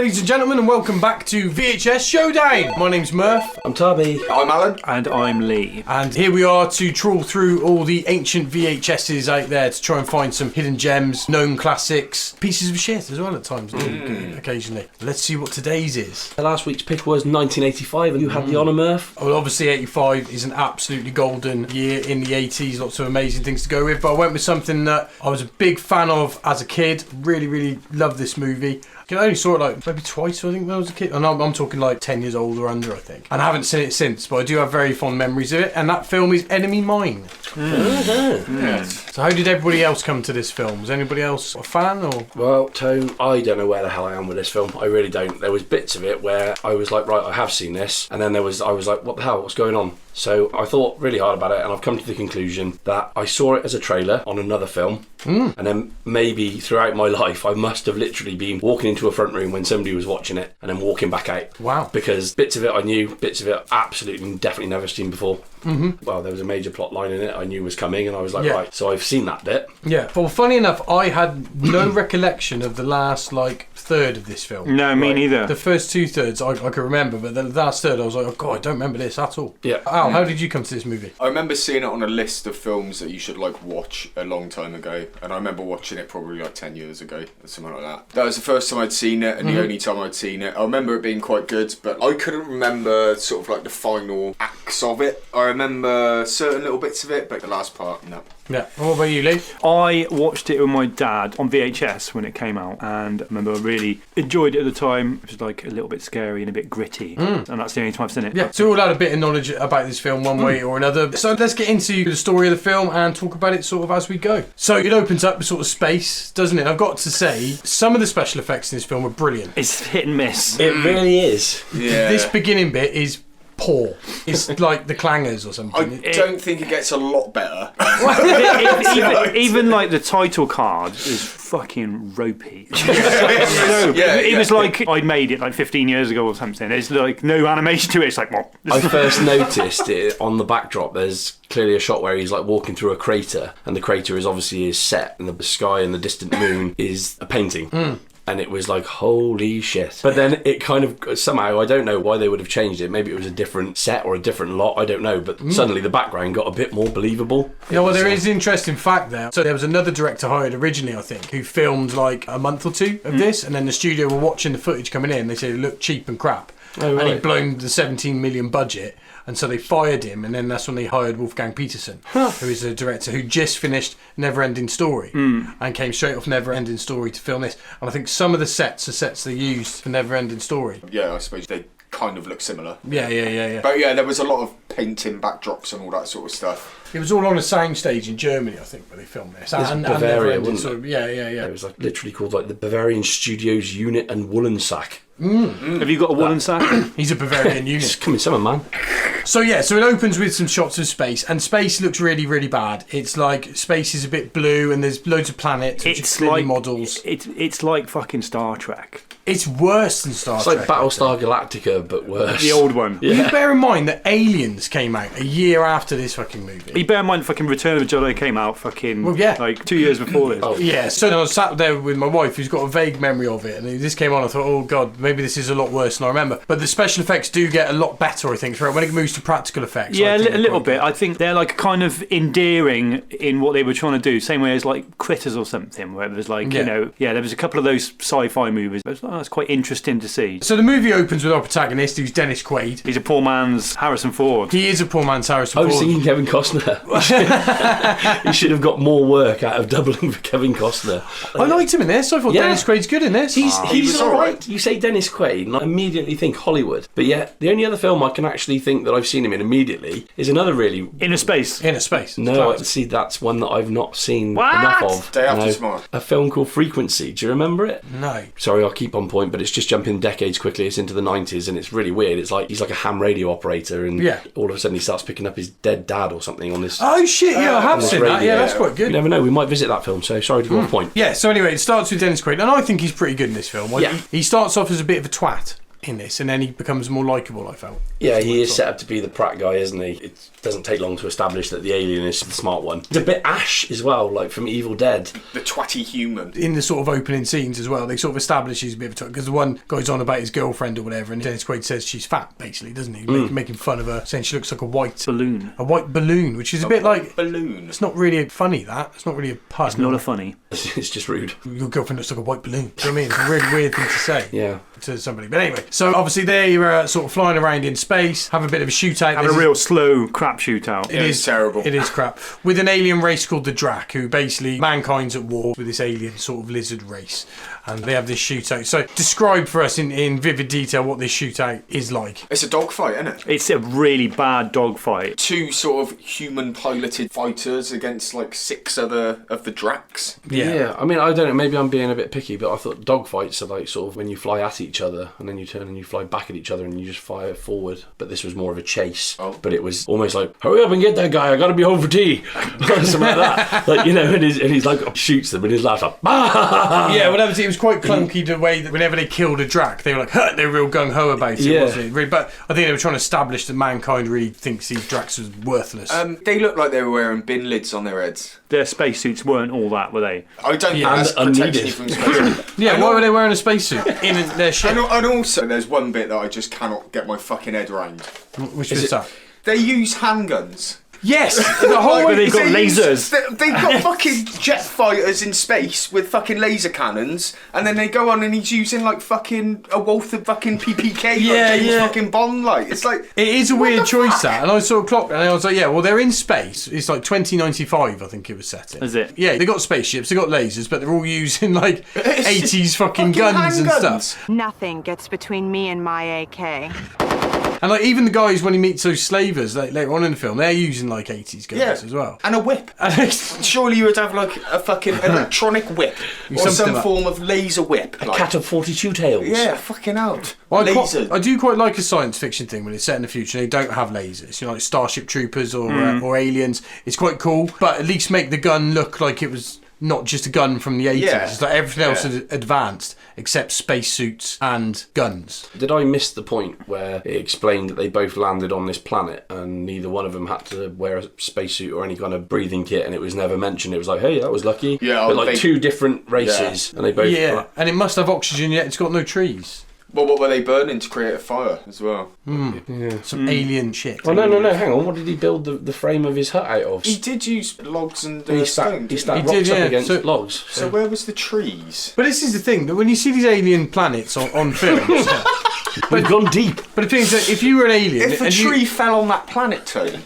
ladies and gentlemen, and welcome back to VHS Showdown. My name's Murph. I'm Tubby. I'm Alan. And I'm Lee. And here we are to trawl through all the ancient VHSs out there to try and find some hidden gems, known classics, pieces of shit as well at times, occasionally. Let's see what today's is. Last week's pick was 1985, and you had the honour, Murph. Well, obviously 85 is an absolutely golden year in the 80s, lots of amazing things to go with, but I went with something that I was a big fan of as a kid. Really loved this movie. I only saw it like maybe twice, I think, when I was a kid. And I'm talking like 10 years old or under, I think. And I haven't seen it since, but I do have very fond memories of it. And that film is Enemy Mine. So how did everybody else come to this film? Was anybody else a fan? Or? Well, Toe, I don't know where the hell I am with this film. I really don't. There was bits of it where I was like, right, I have seen this. And then I was like, what the hell? What's going on? So I thought really hard about it, and I've come to the conclusion that I saw it as a trailer on another film. And then maybe throughout my life I must have literally been walking into a front room when somebody was watching it and then walking back out. Wow. Because bits of it I knew, bits of it absolutely definitely never seen before. Well, there was a major plot line in it I knew was coming, and I was like, right, so I've seen that bit. Yeah. Well, funny enough, I had no recollection of the last third of this film. No, me neither. The first 2/3 I could remember, but the last third I was like, oh god, I don't remember this at all. Yeah. Al, how did you come to this movie? I remember seeing it on a list of films that you should watch a long time ago, and I remember watching it probably 10 years ago or something like that. That was the first time I'd seen it, and the only time I'd seen it. I remember it being quite good, but I couldn't remember sort of the final acts of it. I remember certain little bits of it, but the last part, no. Yeah. What about you, Lee? I watched it with my dad on VHS when it came out, and I remember I really enjoyed it at the time. It was a little bit scary and a bit gritty, and that's the only time I've seen it. Yeah, so we all had a bit of knowledge about this film one way or another. So let's get into the story of the film and talk about it sort of as we go. So it opens up with sort of space, doesn't it? I've got to say, some of the special effects in this film are brilliant. It's hit and miss. It really is. Yeah. This beginning bit is poor. It's like the clangers or something. I don't think it gets a lot better. Even the title card is fucking ropey. It was like I made it 15 years ago or something. There's no animation to it. It's what? I first noticed it on the backdrop. There's clearly a shot where he's walking through a crater, and the crater is obviously his set, and the sky and the distant moon is a painting. And it was holy shit. But then it kind of, somehow, I don't know why they would have changed it. Maybe it was a different set or a different lot, I don't know. But suddenly the background got a bit more believable. Yeah, well, there is an interesting fact there. So there was another director hired originally, I think, who filmed a month or two of this. And then the studio were watching the footage coming in. They said it looked cheap and crap. Oh, right. And he'd blown the 17 million budget. And so they fired him, and then that's when they hired Wolfgang Petersen, who is a director who just finished Never-Ending Story and came straight off Never-Ending Story to film this. And I think some of the sets are sets they used for Never-Ending Story. Yeah, I suppose they kind of look similar. Yeah. But yeah, there was a lot of painting, backdrops and all that sort of stuff. It was all on a soundstage in Germany, I think, where they filmed this. And Bavaria, wasn't it? Sort of, yeah. It was literally called the Bavarian Studios Unit and Woolen Sack. Have you got a woolen sack? He's a Bavarian unit. It's coming summer, man. So it opens with some shots of space, and space looks really bad. It's space is a bit blue, and there's loads of planets, which are clearly models. It's like fucking Star Trek. It's worse than Star Trek. It's like Battlestar Galactica, but worse. The old one. Yeah. You bear in mind that Aliens came out a year after this fucking movie. You bear in mind fucking Return of the Jedi came out 2 years before this. Yeah, so I was sat there with my wife who's got a vague memory of it, and this came on, I thought, oh god, maybe this is a lot worse than I remember. But the special effects do get a lot better, I think, when it moves to practical effects. Yeah, a little bit. I think they're kind of endearing in what they were trying to do, same way as Critters or something, where there's there was a couple of those sci-fi movies. It's quite interesting to see. So the movie opens with our protagonist, who's Dennis Quaid. He's a poor man's Harrison Ford. He is a poor man's Harrison Ford. I was thinking Kevin Costner. He should have got more work out of doubling for Kevin Costner. I liked him in this. I thought Dennis Quaid's good in this. He's alright. You say Dennis Quaid, and I immediately think Hollywood. But yet, the only other film I can actually think that I've seen him in immediately is another really... Inner Space. No, see, that's one that I've not seen enough of. Day After Tomorrow. A film called Frequency. Do you remember it? No. Sorry, I'll keep on point, but it's just jumping decades quickly. It's into the 90s, and it's really weird. It's he's like a ham radio operator, and all of a sudden he starts picking up his dead dad or something on this... Oh shit, yeah, I have seen that. Yeah, that's quite good. You never know, we might visit that film, so sorry to go off point. Yeah, so anyway, it starts with Dennis Quaid, and I think he's pretty good in this film. Yeah. He starts off as a bit of a twat in this, and then he becomes more likeable, I felt. Yeah, he is set up to be the prat guy, isn't he? It doesn't take long to establish that the alien is the smart one. It's a bit Ash as well, like from Evil Dead. The twatty human. In the sort of opening scenes as well, they sort of establish he's a bit of a because the one guy's on about his girlfriend or whatever, and Dennis Quaid says she's fat, basically, doesn't he? Making fun of her, saying she looks like a white balloon, which is a bit like balloon. It's not really funny. It's not really a pun. It's not a funny. It's just rude. Your girlfriend looks like a white balloon. Do you know what I mean? It's a really weird thing to say. Yeah. To somebody. But anyway, so obviously they're sort of flying around in space, have a bit of a shootout. Have a real slow crap shootout. It is terrible. It is crap. With an alien race called the Drac, who basically mankind's at war with this alien sort of lizard race. And they have this shootout. So describe for us in vivid detail what this shootout is like. It's a dogfight, isn't it? It's a really bad dogfight. 2 sort of human-piloted fighters against like 6 other of the Dracs. Yeah. I mean, I don't know, maybe I'm being a bit picky, but I thought dogfights are like sort of when you fly at each other and then you turn and you fly back at each other and you just fire forward. But this was more of a chase. Oh. But it was almost like, hurry up and get that guy, I gotta be home for tea. Something like that. Like, you know, and he's like, shoots them and his laugh like, yeah, whatever. It was quite clunky the way that whenever they killed a Drac, they were like, huh, they were real gung-ho about it, wasn't it? Really, but I think they were trying to establish that mankind really thinks these Dracs are worthless. They looked like they were wearing bin lids on their heads. Their spacesuits weren't all that, were they? I don't think that's protecting you from space. Yeah, why were they wearing a spacesuit in their ship? And also, there's one bit that I just cannot get my fucking head around. Which is that? They use handguns. Yes, the whole way they've got lasers. They've got fucking jet fighters in space with fucking laser cannons, and then they go on and he's using like fucking a wealth of fucking PPK, like James fucking Bond, like it's like it is a weird choice that, and I saw a clock and I was like, yeah, well they're in space. It's like 2095, I think it was set in. Is it? Yeah, they got spaceships, they got lasers, but they're all using like 80s fucking guns and stuff. Nothing gets between me and my AK. And like even the guys when he meets those slavers like, later on in the film, they're using like 80s guns as well. And a whip. Surely you would have like a fucking electronic whip or some form of laser whip. A cat of 42 tails. Yeah, fucking out. Well, I do quite like a science fiction thing when it's set in the future and they don't have lasers. You know, like Starship Troopers or aliens. It's quite cool, but at least make the gun look like it was not just a gun from the 80s. Yeah. It's like everything else is advanced except spacesuits and guns. Did I miss the point where it explained that they both landed on this planet and neither one of them had to wear a spacesuit or any kind of breathing kit, and it was never mentioned? It was like, hey, that was lucky. Yeah, but like 2 different races and they both... Yeah, and it must have oxygen yet it's got no trees. Well, what were they burning to create a fire as well? Some alien shit. Oh, no, hang on. What did he build the frame of his hut out of? He did use logs and He stone. stacked rocks up against logs. So where was the trees? But this is the thing, that when you see these alien planets on films... We've gone deep. But the thing is that if you were an alien... If a tree fell on that planet, Tony,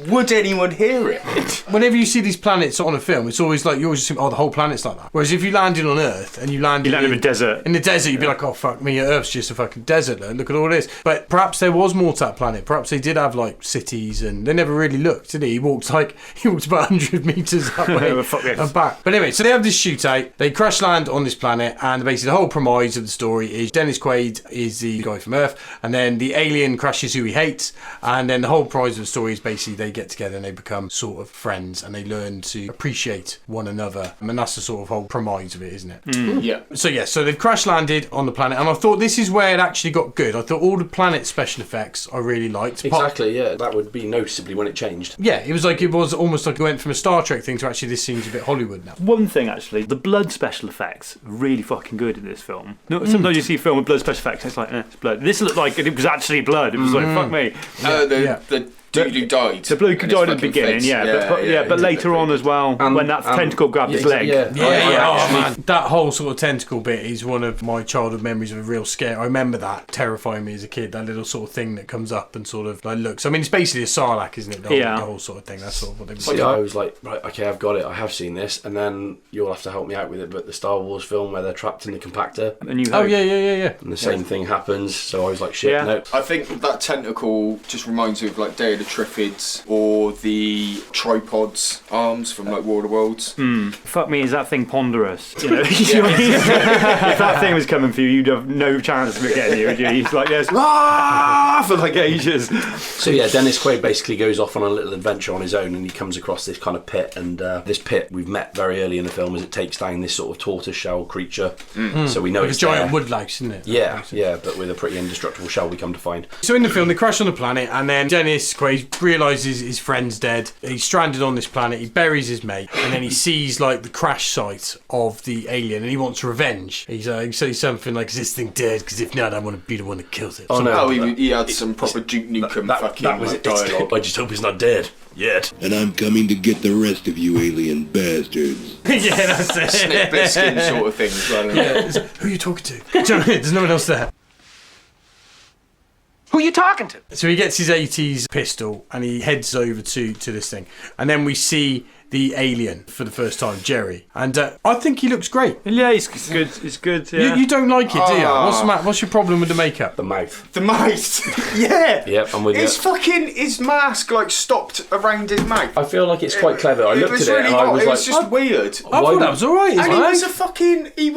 would anyone hear it? Whenever you see these planets on a film, it's always like, you always assume, oh, the whole planet's like that. Whereas if you landed on Earth and you landed in a desert. In the desert, you'd be like, oh, fuck me, Earth's just a fucking desert. Look at all this. But perhaps there was more to that planet. Perhaps they did have, like, cities, and they never really looked, did he? He walked about 100 metres that way and back. But anyway, so they have this shootout. They crash land on this planet, and basically the whole premise of the story is Dennis Quaid is the guy from Earth, and then the alien crashes who he hates, and then the whole prize of the story is basically they get together and they become sort of friends, and they learn to appreciate one another. I mean, that's the sort of whole premise of it, isn't it? Yeah. So they've crash landed on the planet, and I thought this is where it actually got good. I thought all the planet special effects I really liked. Exactly, yeah. That would be noticeably when it changed. Yeah, it was almost like it went from a Star Trek thing to actually this seems a bit Hollywood now. One thing, actually, the blood special effects are really fucking good in this film. No, sometimes you see a film with blood special effects and it's like, it's blood. This looked like it was actually blood. It was like, fuck me. The dude who died. The bloke who died at the beginning, but later on as well, when that tentacle grabbed his leg. Oh, man. That whole sort of tentacle bit is one of my childhood memories of a real scare. I remember that terrifying me as a kid, that little sort of thing that comes up and sort of like looks. I mean, it's basically a Sarlacc, isn't it? The whole sort of thing. That's sort of what they were saying. I was like, right, okay, I've got it. I have seen this. And then you'll have to help me out with it. But the Star Wars film where they're trapped in the compactor. Yeah. And the same thing happens. So I was like, shit, no. I think that tentacle just reminds me of like Day of the Triffids or the Tripods arms from like War of the Worlds. Fuck me, is that thing ponderous? You know, if that thing was coming for you, you'd have no chance of it getting you, would you? He's like this, for like ages. So yeah, Dennis Quaid basically goes off on a little adventure on his own, and he comes across this kind of pit, and this pit we've met very early in the film as it takes down this sort of tortoise-shell creature. So we know Like it's a giant there. woodlouse, isn't it? Yeah, but with a pretty indestructible shell we come to find. So in the film, they crash on the planet, and then Dennis Quaid realises his friend's dead. He's stranded on this planet. He buries his mate, and then he sees like the crash site of the alien, and he wants revenge. He says something like, "Is this thing dead? Because if not, I want to be the one that kills it." Oh no! Oh, he had some proper Duke Nukem fucking that was like, it. dialogue. I just hope he's not dead yet. And I'm coming to get the rest of you alien bastards. Yeah, that's it. Snip Biscuit sort of thing as well. Yeah, who are you talking to? Do you know what I mean? There's no one else there. Who are you talking to? So he gets his 80s pistol and he heads over to this thing. And then we see the alien for the first time, Jerry. And I think he looks great. Yeah, it's good. It's good. Yeah. You don't like it, do you? What's your problem with the makeup? The mouth. The mouth. Yeah. Yep, I'm with you. His fucking his mask like stopped around his mouth. I feel like it's quite clever. I looked at it and odd. I was it like, was just weird. I thought that was alright, And isn't he it? was a fucking he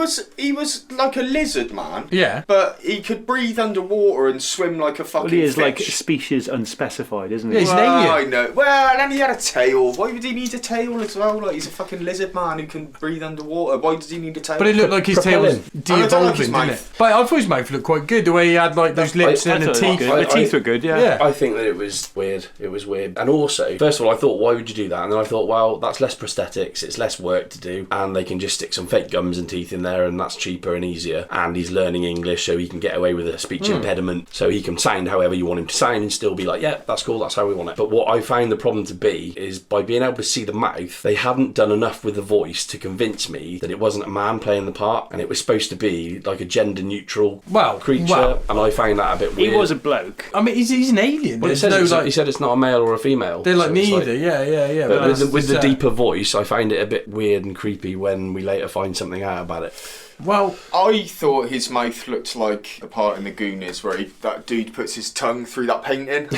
was like a lizard man. Yeah. But he could breathe underwater and swim like a fucking Well, he is fish. like species unspecified, isn't he? Yeah, he's an Well, I alien. know. Well, and then he had a tail. Why would he need a tail as well? Like he's a fucking lizard man who can breathe underwater. Why does he need a tail? But it looked like his tail was Propelling. I don't like his de-evolving, didn't it? mouth. But I thought his mouth looked quite good, the way he had like those lips I and the thought it was teeth. good. The teeth were good, yeah. Yeah. I think that it was weird. It was weird. And also, first of all, I thought, why would you do that? And then I thought, well, that's less prosthetics, it's less work to do, and they can just stick some fake gums and teeth in there, and that's cheaper and easier. And he's learning English, so he can get away with a speech impediment, so he can sound however you want him to sound and still be like, yeah, that's cool, that's how we want it. But what I found the problem to be is by being able to see the mouth, they hadn't done enough with the voice to convince me that it wasn't a man playing the part, and it was supposed to be like a gender neutral creature, and I found that a bit weird. He was a bloke. I mean, he's an alien. Well, he said it's not a male or a female. They're like so it's neither, yeah. But with the deeper voice, I find it a bit weird and creepy when we later find something out about it. Well, I thought his mouth looked like a part in the Goonies where that dude puts his tongue through that painting.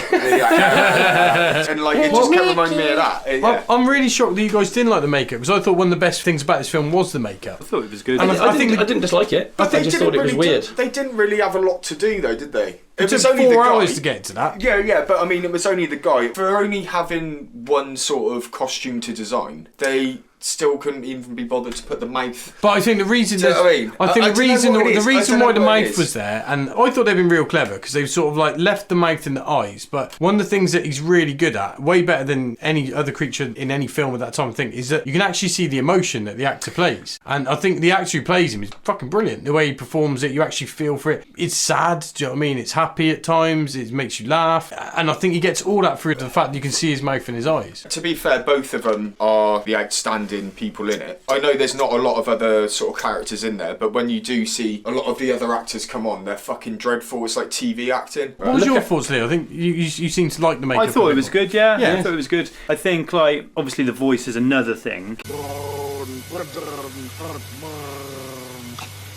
And like it just kept reminding me of that. Yeah. I'm really shocked that you guys didn't like the makeup, because I thought one of the best things about this film was the makeup. I thought it was good. And I didn't dislike it. I just thought it was weird. They didn't really have a lot to do though, did they? It took 4 hours to get to that. Yeah, but I mean, it was only the guy. For only having one sort of costume to design, they still couldn't even be bothered to put the mouth. But I think the reason Do you know what I mean? I think I the don't know reason what it the is. I reason don't know why the what it mouth is. was there, and I thought they'd been real clever because they've sort of like left the mouth and the eyes. But one of the things that he's really good at, way better than any other creature in any film at that time, I think, is that you can actually see the emotion that the actor plays. And I think the actor who plays him is fucking brilliant. The way he performs it, you actually feel for it. It's sad, do you know what I mean? It's happy at times, it makes you laugh. And I think he gets all that through the fact that you can see his mouth and his eyes. To be fair, both of them are the outstanding people in it. I know there's not a lot of other sort of characters in there, but when you do see a lot of the other actors come on, they're fucking dreadful. It's like TV acting. What was your thoughts, Leo? I think you seem to like the makeup. I thought it was good, yeah. Yeah. I thought it was good. I think, like, obviously the voice is another thing.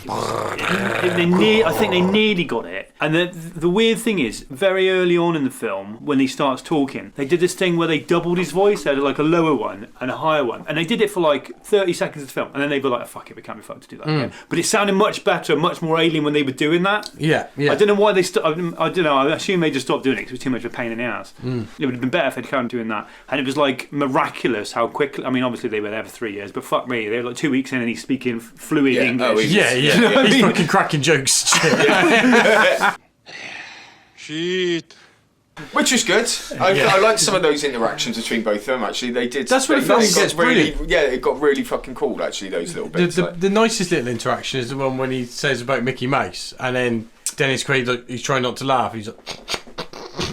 I think they nearly got it. And the weird thing is, very early on in the film, when he starts talking, they did this thing where they doubled his voice. They had like a lower one and a higher one. And they did it for like 30 seconds of the film. And then they were like, oh, fuck it, we can't be fucked to do that again. But it sounded much better, much more alien when they were doing that. Yeah. I don't know why they I don't know. I assume they just stopped doing it because it was too much of a pain in the ass. It would have been better if they'd carried doing that. And it was like miraculous how quickly. I mean, obviously they were there for 3 years, but fuck me, they were like 2 weeks in and he's speaking fluid English. Yeah. You know what I He's mean? fucking cracking jokes. Shit. Which was good. I liked some of those interactions between both of them. Actually, they did. That's where the film gets really. brilliant. Yeah, it got really fucking cool. Actually, those little bits. The nicest little interaction is the one when he says about Mickey Mouse, and then Dennis Quaid, like, he's trying not to laugh. He's like,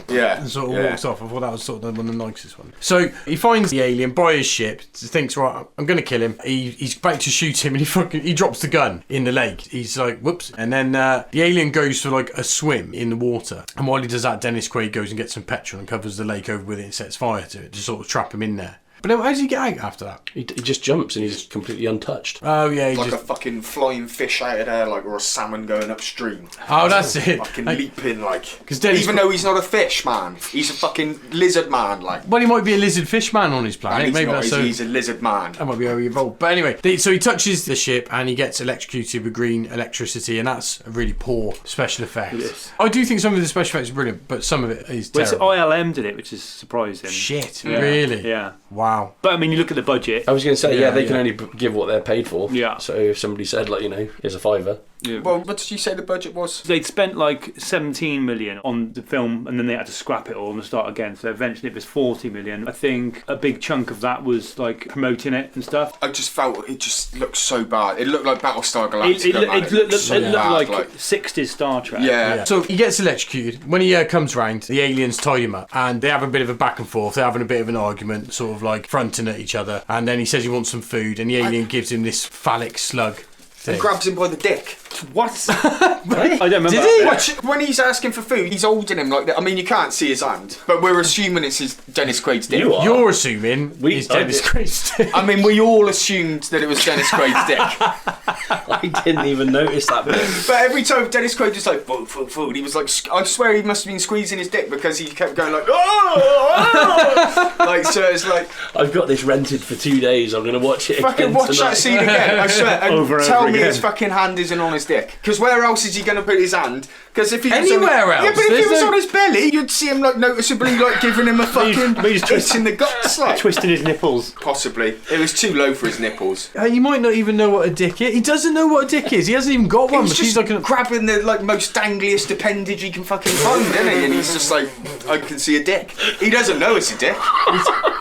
yeah, and sort of walks off. I thought that was sort of one of the nicest ones. So he finds the alien by his ship, thinks, right, I'm going to kill him. He's about to shoot him, and he drops the gun in the lake. He's like, whoops. And then the alien goes for like a swim in the water. And while he does that, Dennis Quaid goes and gets some petrol and covers the lake over with it and sets fire to it to sort of trap him in there. But then how does he get out after that? He just jumps and he's completely untouched. Oh yeah, he Like just... a fucking flying fish out of there, like, or a salmon going upstream. Oh, that's it. Fucking Like, leaping, like. 'Cause Dennis- Even though he's not a fish man, he's a fucking lizard man, like. well, he might be a lizard fish man on his planet. And Maybe that's so... he's a lizard man. That might be how he evolved. But anyway, so he touches the ship and he gets electrocuted with green electricity, and that's a really poor special effect. Yes. I do think some of the special effects are brilliant, but some of it is Well, it's terrible. ILM did it, which is surprising. Shit, Yeah. really? Yeah. Wow. But I mean, you look at the budget. I was going to say, Yeah, they can yeah. only give what they're paid for. Yeah. So if somebody said, like, here's a £5. Well, what did you say the budget was? They'd spent like 17 million on the film, and then they had to scrap it all and start again. So eventually it was 40 million. I think a big chunk of that was like promoting it and stuff. I just felt it just looked so bad. It looked like Battlestar Galactica. It man. looked so bad, like 60s Star Trek. yeah. Yeah. So he gets electrocuted. When he comes round, the aliens tie him up and they have a bit of a back and forth. They're having a bit of an argument, sort of like fronting at each other. And then he says he wants some food, and the alien gives him this phallic slug thing. And grabs him by the dick. What? I don't remember. Did he? Watch, when he's asking for food, he's holding him like that. I mean, you can't see his hand, but we're assuming it's his Dennis Quaid's dick. You are. You're assuming he's Dennis Quaid's. I mean, we all assumed that it was Dennis Quaid's dick. I didn't even notice that bit. But every time Dennis Quaid was like, food, food, food, he was like, I swear he must have been squeezing his dick because he kept going like, oh! Like, so it's like, I've got this rented for 2 days. I'm going to watch it fucking again watch tonight. that scene again, I swear. And Over and tell over me again. his fucking hand isn't on his dick. Because where else is he going to put his hand? Because if he was Anywhere on, else, yeah, but if there's he was no- on his belly, you'd see him like noticeably like giving him a fucking hit in the guts, like. Twisting his nipples. Possibly. It was too low for his nipples. You might not even know what a dick is. He doesn't know what a dick is. He hasn't even got He one. was But just he's like, grabbing the like most dangliest appendage he can fucking find, isn't he? And he's just like, I can see a dick. He doesn't know it's a dick.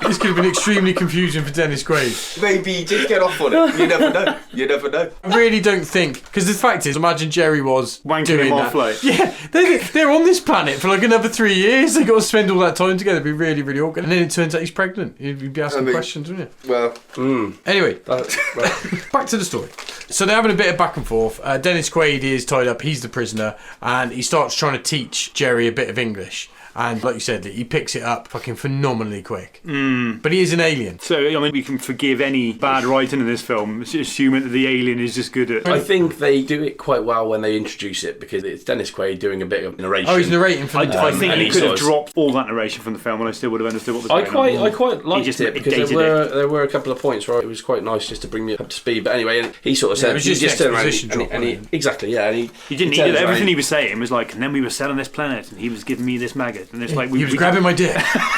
this could have been extremely confusing for Dennis Quaid. Maybe he did get off on it. You never know. You never know. I really don't think, because the fact is, imagine Jerry was Wanking doing him that. off, like. Yeah, they're on this planet for like another 3 years. They got to spend all that time together. It'd be really, really awkward. And then it turns out he's pregnant. You'd be asking questions, wouldn't you? Well, Anyway, Right. back to the story. So they're having a bit of back and forth. Dennis Quaid is tied up. He's the prisoner, and he starts trying to teach Jerry a bit of English. And like you said, he picks it up fucking phenomenally quick. But he is an alien. So, I mean, we can forgive any bad writing in this film, assuming that the alien is just good at. I think they do it quite well when they introduce it because it's Dennis Quaid doing a bit of narration. Oh, he's narrating for I them. think and he he could have sort of- dropped all that narration from the film, and I still would have understood what was I going on. quite liked just it because dated there were a couple of points where it was quite nice just to bring me up to speed. But anyway, and he sort of said it was he just turned around exposition and drop, wasn't it? exactly, yeah. And He didn't need turns it. around- Everything he was saying was like, and then we were set on this planet, and he was giving me this maggot, and it's like He was grabbing my dick.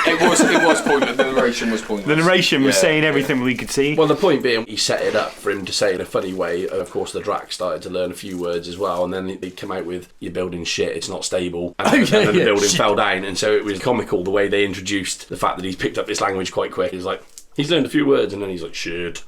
it was pointless. The narration was pointless. The narration was Yeah, saying yeah. everything we could see. Well, the point being, he set it up for him to say in a funny way. Of course, the Drac started to learn a few words as well, and then he'd come out with, "You're building shit, it's not stable," and, and then the building fell down, and so it was comical the way they introduced the fact that he's picked up this language quite quick. He's like, he's learned a few words, and then he's like, "Shit."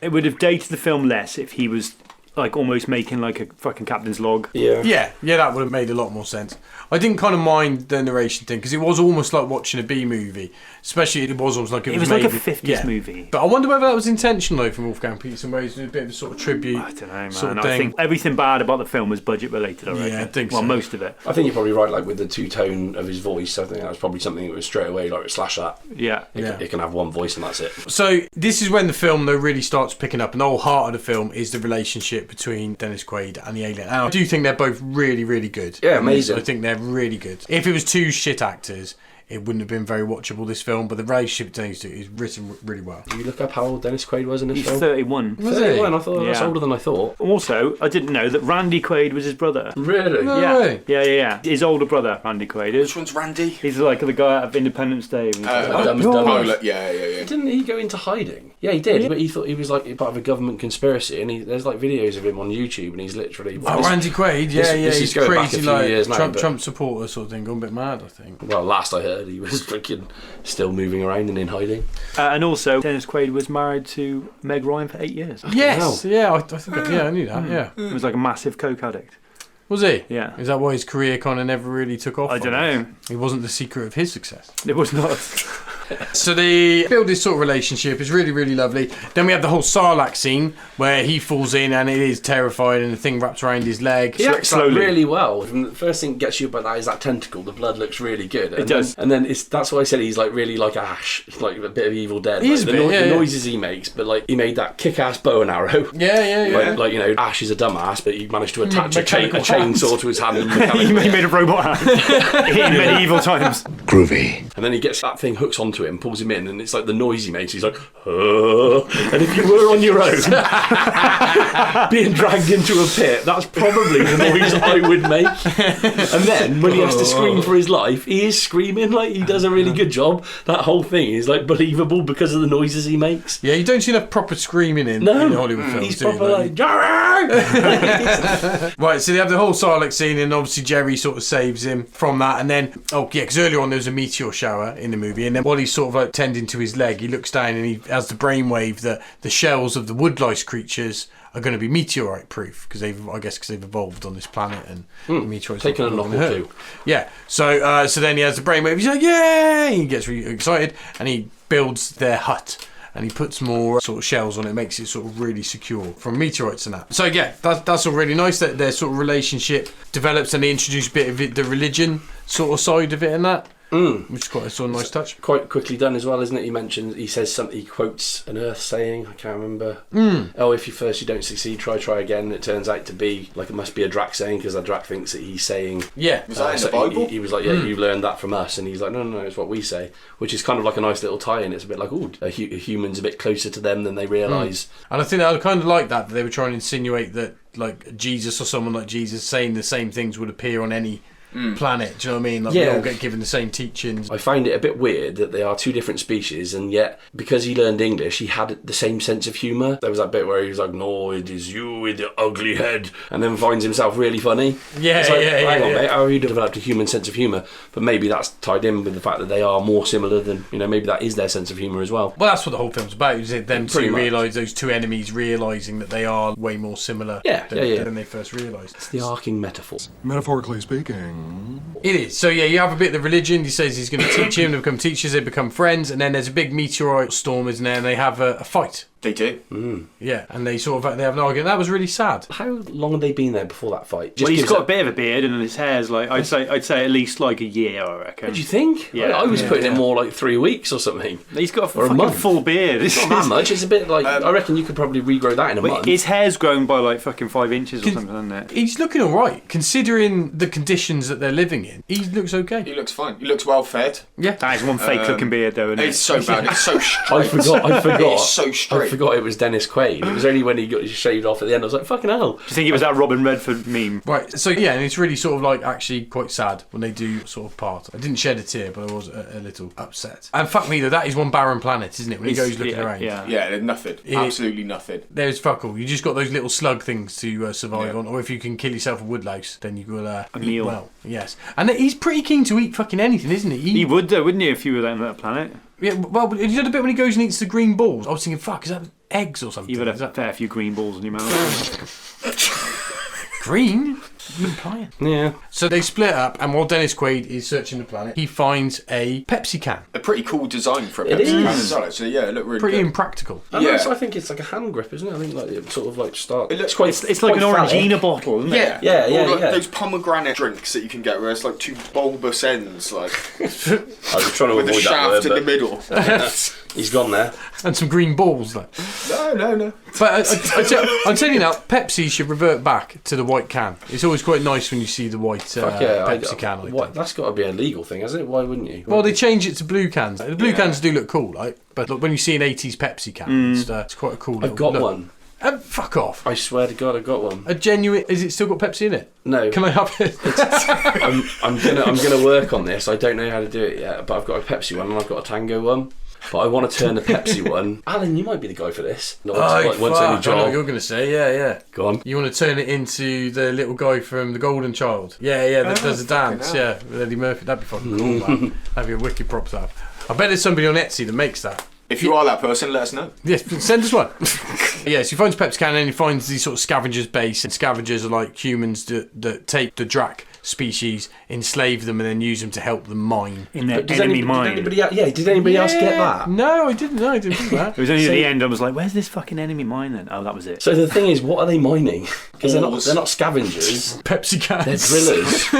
It would have dated the film less if he was like almost making like a fucking captain's log. Yeah. Yeah, that would have made a lot more sense. I didn't kind of mind the narration thing because it was almost like watching a B movie, especially it was almost like It was like made a 50s movie. But I wonder whether that was intentional though from Wolfgang Peterson, where he's a bit of a sort of tribute. I don't know, man. Sort of I thing. think everything bad about the film was budget related. I reckon. Yeah, I think well, so. most of it. I think you're probably right, like with the two-tone of his voice. I think that was probably something that was straight away, like, slash that. Yeah. It can have one voice and that's it. So this is when the film though really starts picking up, and the whole heart of the film is the relationship between Dennis Quaid and the alien. And I do think they're both really, really good. Yeah, amazing. I think they're really good. If it was two shit actors, it wouldn't have been very watchable, this film, but the relationship between these two is written really well. Did you look up how old Dennis Quaid was in this He's film? 31. Was he? 31, I thought that's Yeah. older than I thought. Also, I didn't know that Randy Quaid was his brother. Really? No Yeah. way. Yeah. His older brother, Randy Quaid, is. Which one's Randy? He's like the guy out of Independence Day. Dumb as God. dumb. Pilot. Yeah. Didn't he go into hiding? Yeah, he did, but he thought he was like part of a government conspiracy, and there's like videos of him on YouTube, and he's literally... Oh, Randy Quaid, this he's is going back a crazy, few like years now, but- Trump supporter sort of thing, gone a bit mad, I think. Well, last I heard, he was freaking still moving around and in hiding. And also, Dennis Quaid was married to Meg Ryan for 8 years. Yes, yeah, I think, I knew that, yeah. He was like a massive coke addict. Was he? Yeah. Is that why his career kind of never really took off? I don't know. He wasn't the secret of his success. It was not. So they build this sort of relationship. It's really, really lovely. Then we have the whole Sarlacc scene where he falls in and it is terrifying and the thing wraps around his leg. He acts like really well. And the first thing that gets you about that is that tentacle. The blood looks really good. It does. And then that's why I said he's like really like Ash. It's like a bit of Evil Dead. He is like, a bit, the noises he makes, but like he made that kick-ass bow and arrow. Yeah. Like, you know, Ash is a dumbass, but he managed to attach a Mechanical chainsaw to his hand. And He made a robot hand in medieval times. Groovy. And then he gets that thing hooks onto him, pulls him in, and it's like the noise he makes. He's like, and if you were on your own, being dragged into a pit, that's probably the noise I would make. And then when he has to scream for his life, he is screaming. Like, he does a really good job. That whole thing is like believable because of the noises he makes. Yeah, you don't see enough proper screaming in Hollywood films. He's do you? proper like, Right, so they have the whole Sarlacc scene, and obviously Jerry sort of saves him from that. And then, because earlier on there was a meteor shower in the movie, and then while he's sort of like tending to his leg, he looks down and he has the brainwave that the shells of the woodlice creatures are going to be meteorite proof because they've evolved on this planet, and meteorites taken a knock or two. Yeah, so then he has the brainwave. He's like, yay! He gets really excited, and he builds their hut. And he puts more sort of shells on it, makes it sort of really secure from meteorites and that. So yeah, that's all really nice that their sort of relationship develops, and they introduce a bit of the religion sort of side of it and that. Which is quite a sort of nice touch. Quite quickly done as well, isn't it? He says something, he quotes an Earth saying, I can't remember. Oh, if you don't succeed, try again. It turns out to be like, it must be a Drac saying, because that Drac thinks that he's saying. Yeah. Was that in the Bible? He was like, you learned that from us. And he's like, no, it's what we say. Which is kind of like a nice little tie-in. It's a bit like, a human's a bit closer to them than they realise. And I think I kind of like that they were trying to insinuate that like Jesus or someone like Jesus saying the same things would appear on any planet. Do you know what I mean? Like, we all get given the same teachings. I find it a bit weird that they are two different species, and yet because he learned English, he had the same sense of humour. There was that bit where he was like, "No, it is you with the ugly head," and then finds himself really funny. Hang on, mate, how have you developed a human sense of humour? But maybe that's tied in with the fact that they are more similar than, maybe that is their sense of humour as well. Well, that's what the whole film's about, is it? Them to realise, those two enemies realising that they are way more similar than they first realised. It's the arcing metaphor. Metaphorically speaking. It is. So yeah, you have a bit of the religion. He says he's going to teach him. They become teachers. They become friends. And then there's a big meteorite storm, isn't there? And they have a fight. They do. Yeah, and they have an argument. That was really sad. How long had they been there before that fight? Well, he's got a bit of a beard, and his hair's like I'd say at least like a year, I reckon. What do you think? Yeah, I was putting it more like 3 weeks or something. He's got a fucking month. Full beard. It's not that much. It's a bit like I reckon you could probably regrow that in a month. His hair's grown by like fucking 5 inches or something, hasn't it? He's looking all right considering the conditions that they're living in. He looks okay. He looks fine. He looks well fed. Yeah, that is one fake looking beard though. Isn't it's so bad. It's so straight. I forgot. It's so straight. I forgot it was Dennis Quaid. It was only when he got shaved off at the end I was like, fucking hell. Do you think it was that Robin Redford meme? Right, so yeah, and it's really sort of like actually quite sad when they do sort of part. I didn't shed a tear, but I was a little upset. And fuck me though, that is one barren planet, isn't it? When he goes looking around. Yeah, there's nothing. Absolutely nothing. There's fuck all. You just got those little slug things to survive on, or if you can kill yourself a woodlouse, then you will a eat meal. Well. Yes, and he's pretty keen to eat fucking anything, isn't he? He would though, wouldn't he, if you were on that planet? Yeah, well, you know the bit when he goes and eats the green balls? I was thinking, fuck, is that eggs or something? You've had a fair few green balls in your mouth. Green? You implying? Yeah. So they split up, and while Dennis Quaid is searching the planet, he finds a Pepsi can. A pretty cool design for a Pepsi can as well, actually. Yeah, it looked really pretty good. Impractical. I think it's like a hand grip, isn't it? I think like it sort of like start. It looks quite. It's like an Orangina bottle, isn't it? Yeah. Those pomegranate drinks that you can get, where it's like two bulbous ends, like. I was trying to with avoid a shaft that word, in the middle. He's gone there. And some green balls, though. No. But I'm telling you now, Pepsi should revert back to the white can. It's always quite nice when you see the white Pepsi can. That's got to be a legal thing, hasn't it? Why wouldn't you? Well, they change it to blue cans. The blue cans do look cool, like, but look, when you see an 80s Pepsi can, it's quite a cool. I've got look. one. Fuck off. I swear to God, I got one. A genuine. Is it still got Pepsi in it? No. Can I have it? I'm gonna work on this. I don't know how to do it yet, but I've got a Pepsi one and I've got a Tango one. But I want to turn the Pepsi one. Alan, you might be the guy for this. I know what you're going to say. Yeah. Go on. You want to turn it into the little guy from The Golden Child. Yeah, that does a dance. Yeah, with Eddie Murphy. That'd be fucking cool, man. That'd be a wicked prop to have. I bet there's somebody on Etsy that makes that. If you are that person, let us know. Yes, send us one. Yes, he finds Pepsi can and he finds these sort of scavengers base, and scavengers are like humans that take the Drac species, enslave them, and then use them to help them mine. In their enemy mine. Did anybody else get that? No, I didn't know. I didn't think that. It was only at the end I was like, where's this fucking enemy mine then? Oh, that was it. So the thing is, what are they mining? Because they're not scavengers. Pepsi cans. They're drillers.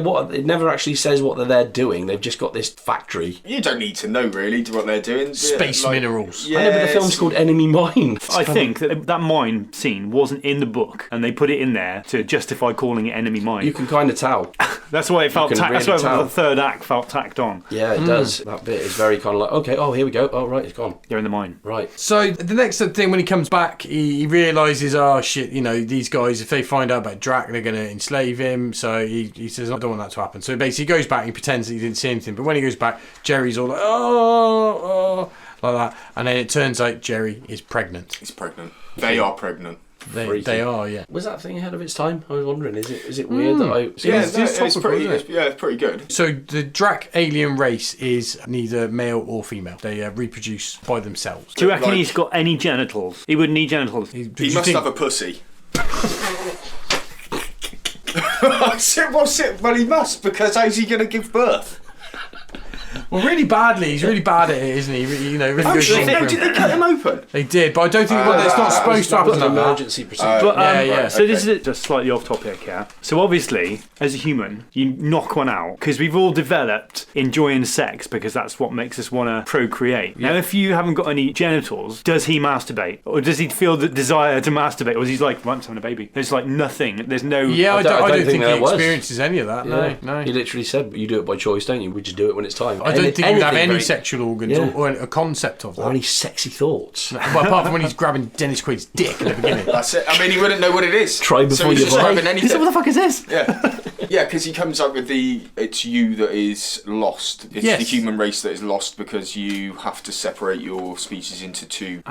But it never actually says what they're there doing. They've just got this factory. You don't need to know really what they're doing. Space minerals. Yeah, I know, but the film's called Enemy Mine. I think that mine scene wasn't in the book, and they put it in there to justify calling it enemy mine. You can kind of tell. That's why it felt. can That's really why tell. the third act felt tacked on. Yeah, it does. That bit is very kind of like, okay, oh, here we go. Oh, right, it's gone. They're in the mine. Right. So the next thing, when he comes back, he realises, oh shit, these guys, if they find out about Drac, they're going to enslave him. So he says, I don't want that to happen. So basically he goes back and he pretends that he didn't see anything. But when he goes back, Jerry's all like, oh, like that. And then it turns out Jerry is pregnant. He's pregnant. They are pregnant. They are, yeah. Was that thing ahead of its time? I was wondering, is it weird that I... It's pretty good. So the Drac alien race is neither male or female. They reproduce by themselves. Do you reckon he's got any genitals? He wouldn't need genitals. He must have a pussy. Well, he must, because how's he going to give birth? Well, really badly. He's really bad at it, isn't he? Really Oh good shit! for him. Did they cut him open? They did, but I don't think it's not supposed to happen an like that. emergency procedure. But, yeah. So this is just slightly off topic, yeah. So obviously, as a human, you knock one out because we've all developed enjoying sex because that's what makes us want to procreate. Now, if you haven't got any genitals, does he masturbate, or does he feel the desire to masturbate, or is he like, well, I'm having a baby? There's like nothing. There's no. Yeah, I don't think he there was. experiences any of that. Yeah. No. He literally said, you do it by choice, don't you? We just do it when it's time. I don't think he'd have any mate. sexual organs or a concept of that. Or any sexy thoughts. Well, apart from when he's grabbing Dennis Quaid's dick at the beginning. That's it. I mean, he wouldn't know what it is. Try before so he's you just buy. grabbing anything. What the fuck is this? Yeah, because he comes up with it's you that is lost. It's the human race that is lost because you have to separate your species into two.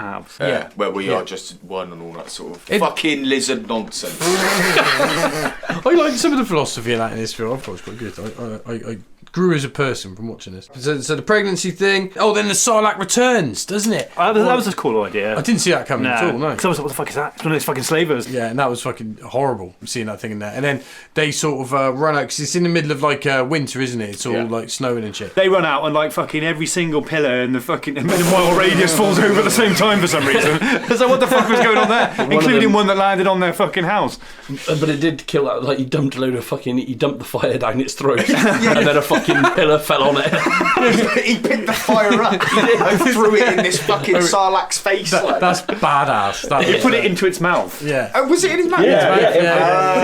Where we are just one and all that sort of fucking lizard nonsense. I like some of the philosophy in this film. I thought it was quite good. I grew as a person from watching this. So the pregnancy thing. Oh, then the Sarlacc returns, doesn't it? That was a cool idea. I didn't see that coming at all, no. Because I was like, what the fuck is that? It's one of those fucking slavers. Yeah, and that was fucking horrible, seeing that thing in there. And then they sort of run out, because it's in the middle of like winter, isn't it? It's all like snowing and shit. They run out and like fucking every single pillar in the fucking mile radius falls over at the same time for some reason. So what the fuck was going on there? Including one that landed on their fucking house. But it did kill that. Like, he dumped the fire down its throat. And then a fucking pillar fell on it. He picked the fire up and threw it in this fucking Sarlacc's face. That's badass. He put it into its mouth. Yeah. Oh, was it in his mouth? He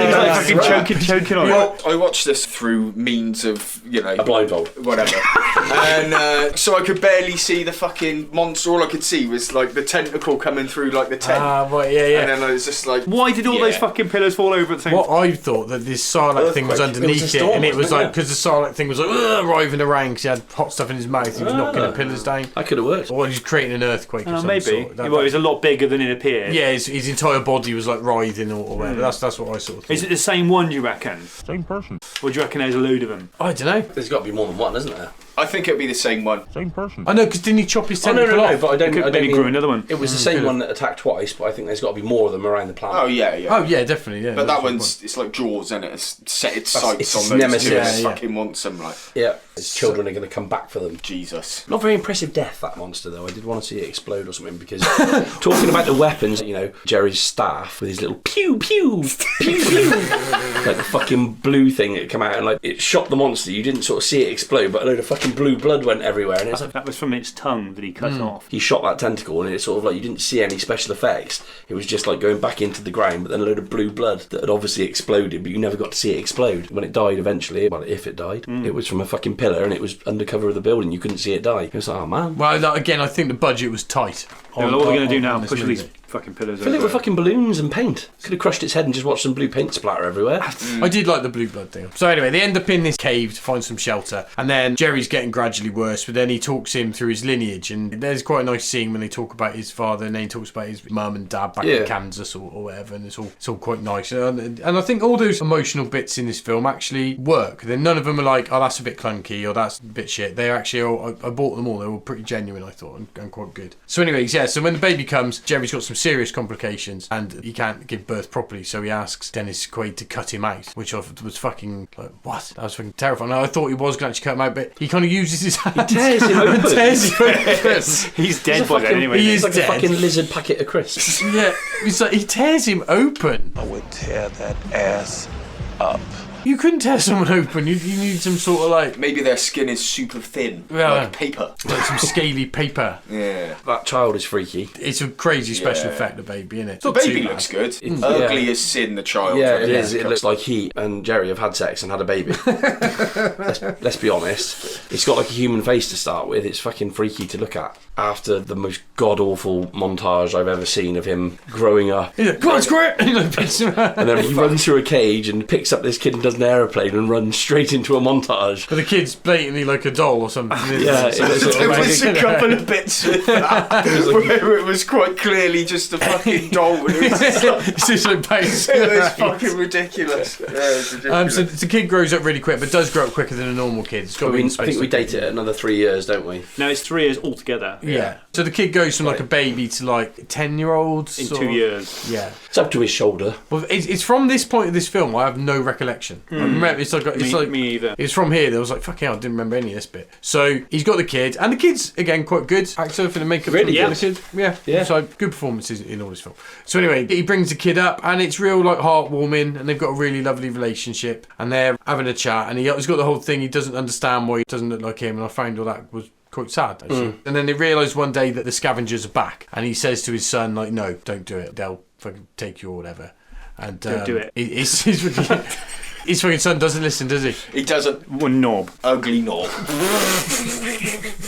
was like fucking choking on it. Well, I watched this through means of, a blindfold. Whatever. And so I could barely see the fucking monster. All I could see was like the tentacle coming through like the tent. Right, yeah. And then I was just like... Why did all those fucking pillars fall over at the same time? I thought that this Sarlacc thing was underneath it, and it was like, because the Sarlacc thing was like writhing around because he had hot stuff in his mouth, he was knocking the pillars down. That could have worked. Or he's creating an earthquake or something. Maybe. Well, it was a lot bigger than it appeared. Yeah, his entire body was like writhing or whatever. That's what I sort of thought. Is it the same one, do you reckon? Same person. Or do you reckon there's a load of them? I don't know. There's got to be more than one, isn't there? I think it'd be the same one. Same person. I know, because didn't he chop his No, tentacle off? but I don't Maybe mean, grew another one. It was the same one that attacked twice, but I think there's got to be more of them around the planet. Oh, yeah. Oh, yeah, definitely, yeah. But that one's, it's like Jaws, isn't it? It's set its sights it's on its those nemesis. two and Yeah, it yeah. fucking wants them, like... Yeah, his children are going to come back for them. Jesus. Not very impressive death, that monster, though. I did want to see it explode or something, because talking about the weapons, Jerry's staff with his little pew, pew, pew, pew, like the fucking blue thing that came out and like it shot the monster. You didn't sort of see it explode, but a load of fucking blue blood went everywhere. And it's like, That was from its tongue that he cut off. he shot that tentacle and it's sort of like you didn't see any special effects. It was just like going back into the ground, but then a load of blue blood that had obviously exploded, but you never got to see it explode. When it died eventually, well, if it died, it was from a fucking pillar and it was under cover of the building. You couldn't see it die. It was like, oh man. Well, again, I think the budget was tight. What are they going to do now? this Push all these movie. fucking pillars Fill it over. with fucking balloons and paint. Could have crushed its head and just watched some blue paint splatter everywhere. I did like the blue blood thing. So anyway, they end up in this cave to find some shelter, and then Jerry's getting gradually worse, but then he talks him through his lineage, and there's quite a nice scene when they talk about his father, and then he talks about his mum and dad back in Kansas or whatever, and it's all quite nice. And I think all those emotional bits in this film actually work. Then none of them are like, oh, that's a bit clunky or that's a bit shit. They actually, I bought them all. They were pretty genuine, I thought, and quite good. So anyways, yeah. So when the baby comes, Jerry's got some serious complications, and he can't give birth properly, so he asks Dennis Quaid to cut him out, which was fucking like, what? That was fucking terrifying. I thought he was going to actually cut him out, but he kind of uses his hands. He tears him open. He's dead by then anyway. He is like dead. a fucking lizard packet of crisps. Yeah, it's like he tears him open. I would tear that ass up. You couldn't tear someone open. You need some sort of like Maybe their skin is super thin, Yeah. like paper. some scaly paper. Yeah. That child is freaky. It's a crazy special Yeah. effect, the baby, isn't it? The baby looks good. Ugly as sin, the child. Yeah, when it he is. It comes- looks like he and Jerry have had sex and had a baby. let's be honest. It's got like a human face to start with. It's fucking freaky to look at. After the most god-awful montage I've ever seen of him growing up. He's like, come on, squirt! And he like beats him out. And then he runs through a cage and picks up this kid and does an aeroplane and runs straight into a montage. But the kid's blatantly like a doll or something. Yeah, it looks There like was a couple of bits with that where it was quite clearly just a fucking doll. And it was It's just like base. it was fucking ridiculous. Yeah, it was ridiculous. So the kid grows up really quick, but does grow up quicker than a normal kid. It's got to be in I space think we like date it another 3 years, don't we? No, it's 3 years altogether. Yeah. So the kid goes from like a baby to like 10-year-old. In 2 years. Yeah. It's up to his shoulder. Well, it's from this point of this film I have no recollection. I remember it's like Me either. it's from here. There was like fucking hell, I didn't remember any of this bit. So he's got the kid, and the kid's again quite good actor for the makeup. Really for the good. kid. Yeah. Yeah. So good performances in all this film. So anyway, he brings the kid up, and it's real like heartwarming, and they've got a really lovely relationship, and they're having a chat, and he's got the whole thing. He doesn't understand why he doesn't look like him, and I found all that was quite sad actually. And then they realise one day that the scavengers are back, and he says to his son like, "No, don't do it. They'll fucking take you or whatever." And Don't do it. His fucking son doesn't listen, does he? He doesn't. One knob. Ugly knob.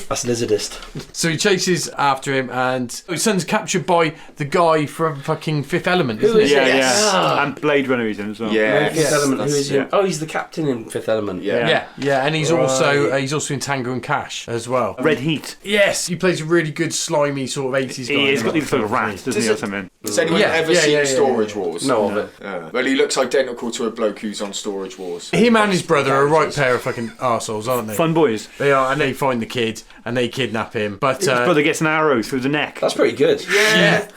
That's lizardist. So he chases after him, and his son's captured by the guy from fucking Fifth Element, isn't is he? it? Yeah, Yes. yeah. And Blade Runner is in as well. Yeah. Fifth Yes, Element. Who that's- is he? yeah. Oh, he's the captain in Fifth Element. Yeah. Yeah, and he's also in Tango and Cash as well. Red Heat. Yes, he plays a really good slimy sort of 80s guy. He's got these little rats, doesn't Does he, or it- something? Has anyone Yeah, ever yeah, seen yeah, Storage Wars? No, of it. Well, he looks identical to a bloke who's on Storage Wars. Him and his brother are a right pair of fucking arseholes, aren't they? Fun boys. They are, and they find the kid and they kidnap him. But His brother gets an arrow through the neck. That's pretty good. Yeah,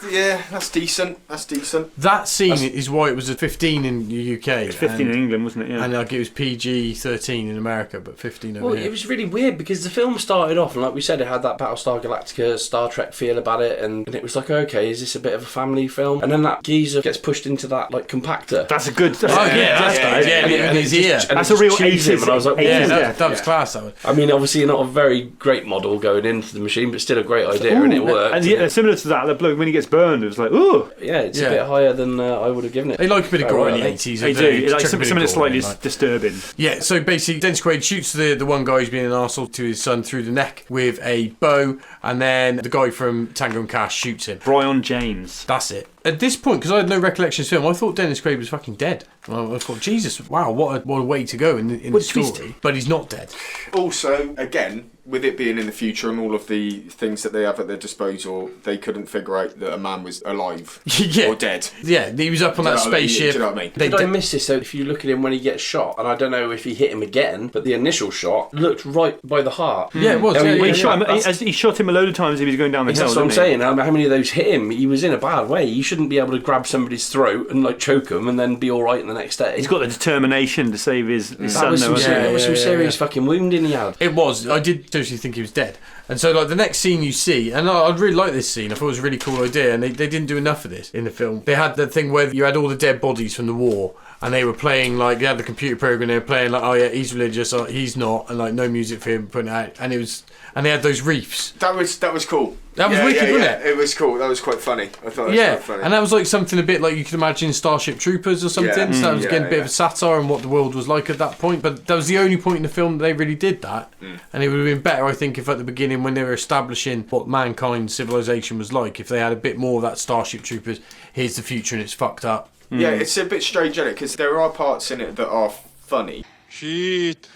that's decent. That's decent. that scene is why it was a 15 in the UK. 15 in England, wasn't it? Yeah. And like it was PG-13 in America, but 15 over Well, here. it was really weird because the film started off, and like we said, it had that Battlestar Galactica, Star Trek feel about it, and it was like, okay, is this a bit of a family film? And then that geezer gets pushed into that like compactor. That's a good. Oh yeah, that's good. Yeah, and his ear. That's a real cheese him, and I was like, Yeah, "Whoa." that was class. That was. I mean, obviously not a very great model going into the machine, but still a great idea, and it worked. And yeah, similar to that, the bloke when he gets burned, it was like, ooh. Yeah, it's Yeah. a bit higher than I would have given it. They like a bit of Oh, gore right, in the I think. 80s. They don't do. It's like Chuck a bit of something that's gore slightly in, like. disturbing. Yeah, so basically, Dennis Quaid shoots the one guy who's being an arsehole to his son through the neck with a bow, and then the guy from Tango and Cash shoots him. Brian James. That's it. At this point, because I had no recollection of this film, I thought Dennis Quaid was fucking dead. I thought, Jesus, wow, what a way to go in the story. But he's not dead. Also, again, with it being in the future and all of the things that they have at their disposal, they couldn't figure out that a man was alive Yeah. or dead. Yeah, he was up on Do you that know what I mean? spaceship. Do you know what I mean? They Did I did- miss this though? If you look at him when he gets shot, and I don't know if he hit him again, but the initial shot looked right by the heart. Yeah, it was. I mean, yeah, Well, yeah, he, shot yeah. him, he shot him a load of times as he was going down the hill. That's what I'm didn't he? saying. How many of those hit him? He was in a bad way. You shouldn't be able to grab somebody's throat and like choke him and then be all right in the next day. He's got the determination to save his that son, was though, some, wasn't that it? was some yeah, serious yeah. fucking wounding he had. It was. I did seriously think he was dead. And so, like, the next scene you see, and I really like this scene. I thought it was a really cool idea, and they didn't do enough of this in the film. They had the thing where you had all the dead bodies from the war, and they were playing, like, they had the computer program, they were playing, like, oh yeah, he's religious, or he's not, and, like, no music for him putting it out. And it was, and they had those reefs. That was cool. That was wicked, wasn't it? It was cool. That was quite funny. I thought it was Yeah, quite funny. and that was like something a bit like you could imagine Starship Troopers or something. Yeah. So that was Yeah, getting a bit yeah. of a satire on what the world was like at that point. But that was the only point in the film that they really did that. And it would have been better, I think, if at the beginning when they were establishing what mankind's civilization was like, if they had a bit more of that Starship Troopers, here's the future and it's fucked up. Yeah, it's a bit strange, isn't it? Because there are parts in it that are funny. Shit.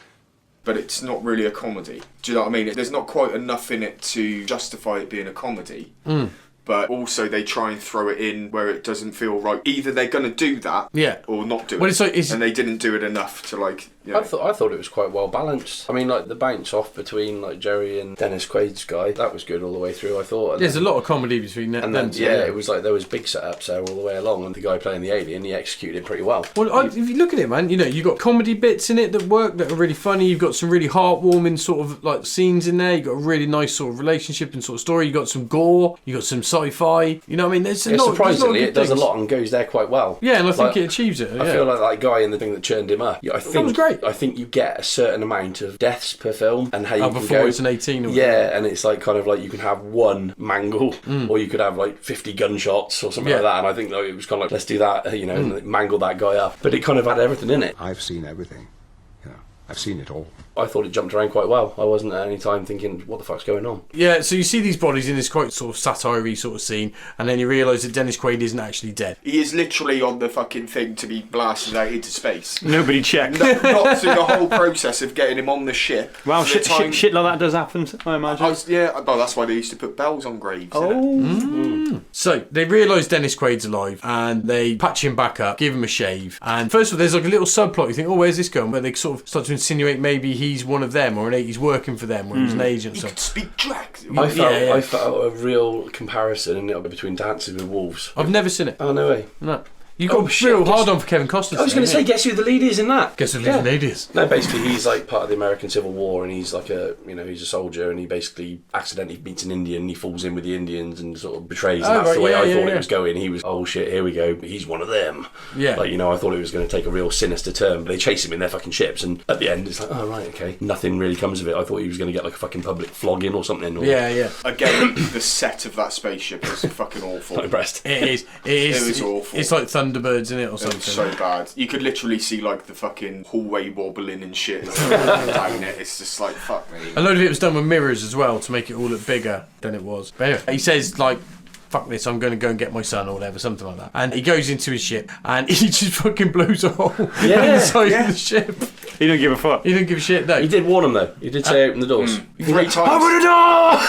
But it's not really a comedy. Do you know what I mean? There's not quite enough in it to justify it being a comedy. But also they try and throw it in where it doesn't feel right. Either they're going to do that Yeah. or not do Well, it. it's like- it's- and they didn't do it enough to, like, I thought it was quite well balanced. I mean, like the bounce off between like Jerry and Dennis Quaid's guy, that was good all the way through, I thought. And There's a lot of comedy between them. and then, it was like there was big setups there all the way along, and the guy playing the alien, he executed it pretty well. Well, if you look at it, man, you've got comedy bits in it that work, that are really funny. You've got some really heartwarming sort of like scenes in there. You've got a really nice sort of relationship and sort of story. You've got some gore. You've got some sci-fi. You know what I mean? Surprisingly, it does a lot and goes there quite well. Yeah, and I think it achieves it. I feel like that guy in the thing that churned him up. I think that was great. I think you get a certain amount of deaths per film, and how you can before go. It's an 18 or yeah, and it's like kind of like you can have one mangle, or you could have like 50 gunshots or something like that. And I think it was kind of like, let's do that, and mangle that guy up. But it kind of had everything in it. I've seen everything. I've seen it all. I thought it jumped around quite well. I wasn't at any time thinking, what the fuck's going on? Yeah, so you see these bodies in this quite sort of satire-y sort of scene, and then you realise that Dennis Quaid isn't actually dead. He is literally on the fucking thing to be blasted out into space. Nobody checked. Not through the whole process of getting him on the ship. Well, shit like that does happen, I imagine. That's why they used to put bells on graves. So they realise Dennis Quaid's alive, and they patch him back up, give him a shave, and first of all there's like a little subplot. You think, where's this going? Where they sort of start to insinuate maybe he's one of them, or he's working for them, or he's an agent. He So could speak Drax. I felt a real comparison in it between Dancing with Wolves. I've never seen it. Oh, no way. No. You got real hard on for Kevin Costner. I was going to say, guess who the lead is in that? Guess who the lead is? No, basically he's like part of the American Civil War, and he's like he's a soldier, and he basically accidentally meets an Indian, and he falls in with the Indians and sort of betrays. And that's the way I thought it was going. He was, oh shit, here we go. He's one of them. Yeah. Like, I thought it was going to take a real sinister turn, but they chase him in their fucking ships, and at the end it's like, oh right, okay. Nothing really comes of it. I thought he was going to get like a fucking public flogging or something. Or, Again, the set of that spaceship is fucking awful. Not impressed. It is. It was awful. It's like Thunderbirds, isn't it, or something? It was so bad. You could literally see like the fucking hallway wobbling and shit as they were down it. It's just like, fuck me. A load of it was done with mirrors as well to make it all look bigger than it was. But anyway, he says like, fuck this, I'm going to go and get my son or whatever, something like that. And he goes into his ship and he just fucking blows a hole in the side of the ship. He don't give a fuck. He didn't give a shit, no. He did warn him though. He did say open the doors. 3 times. Open the door!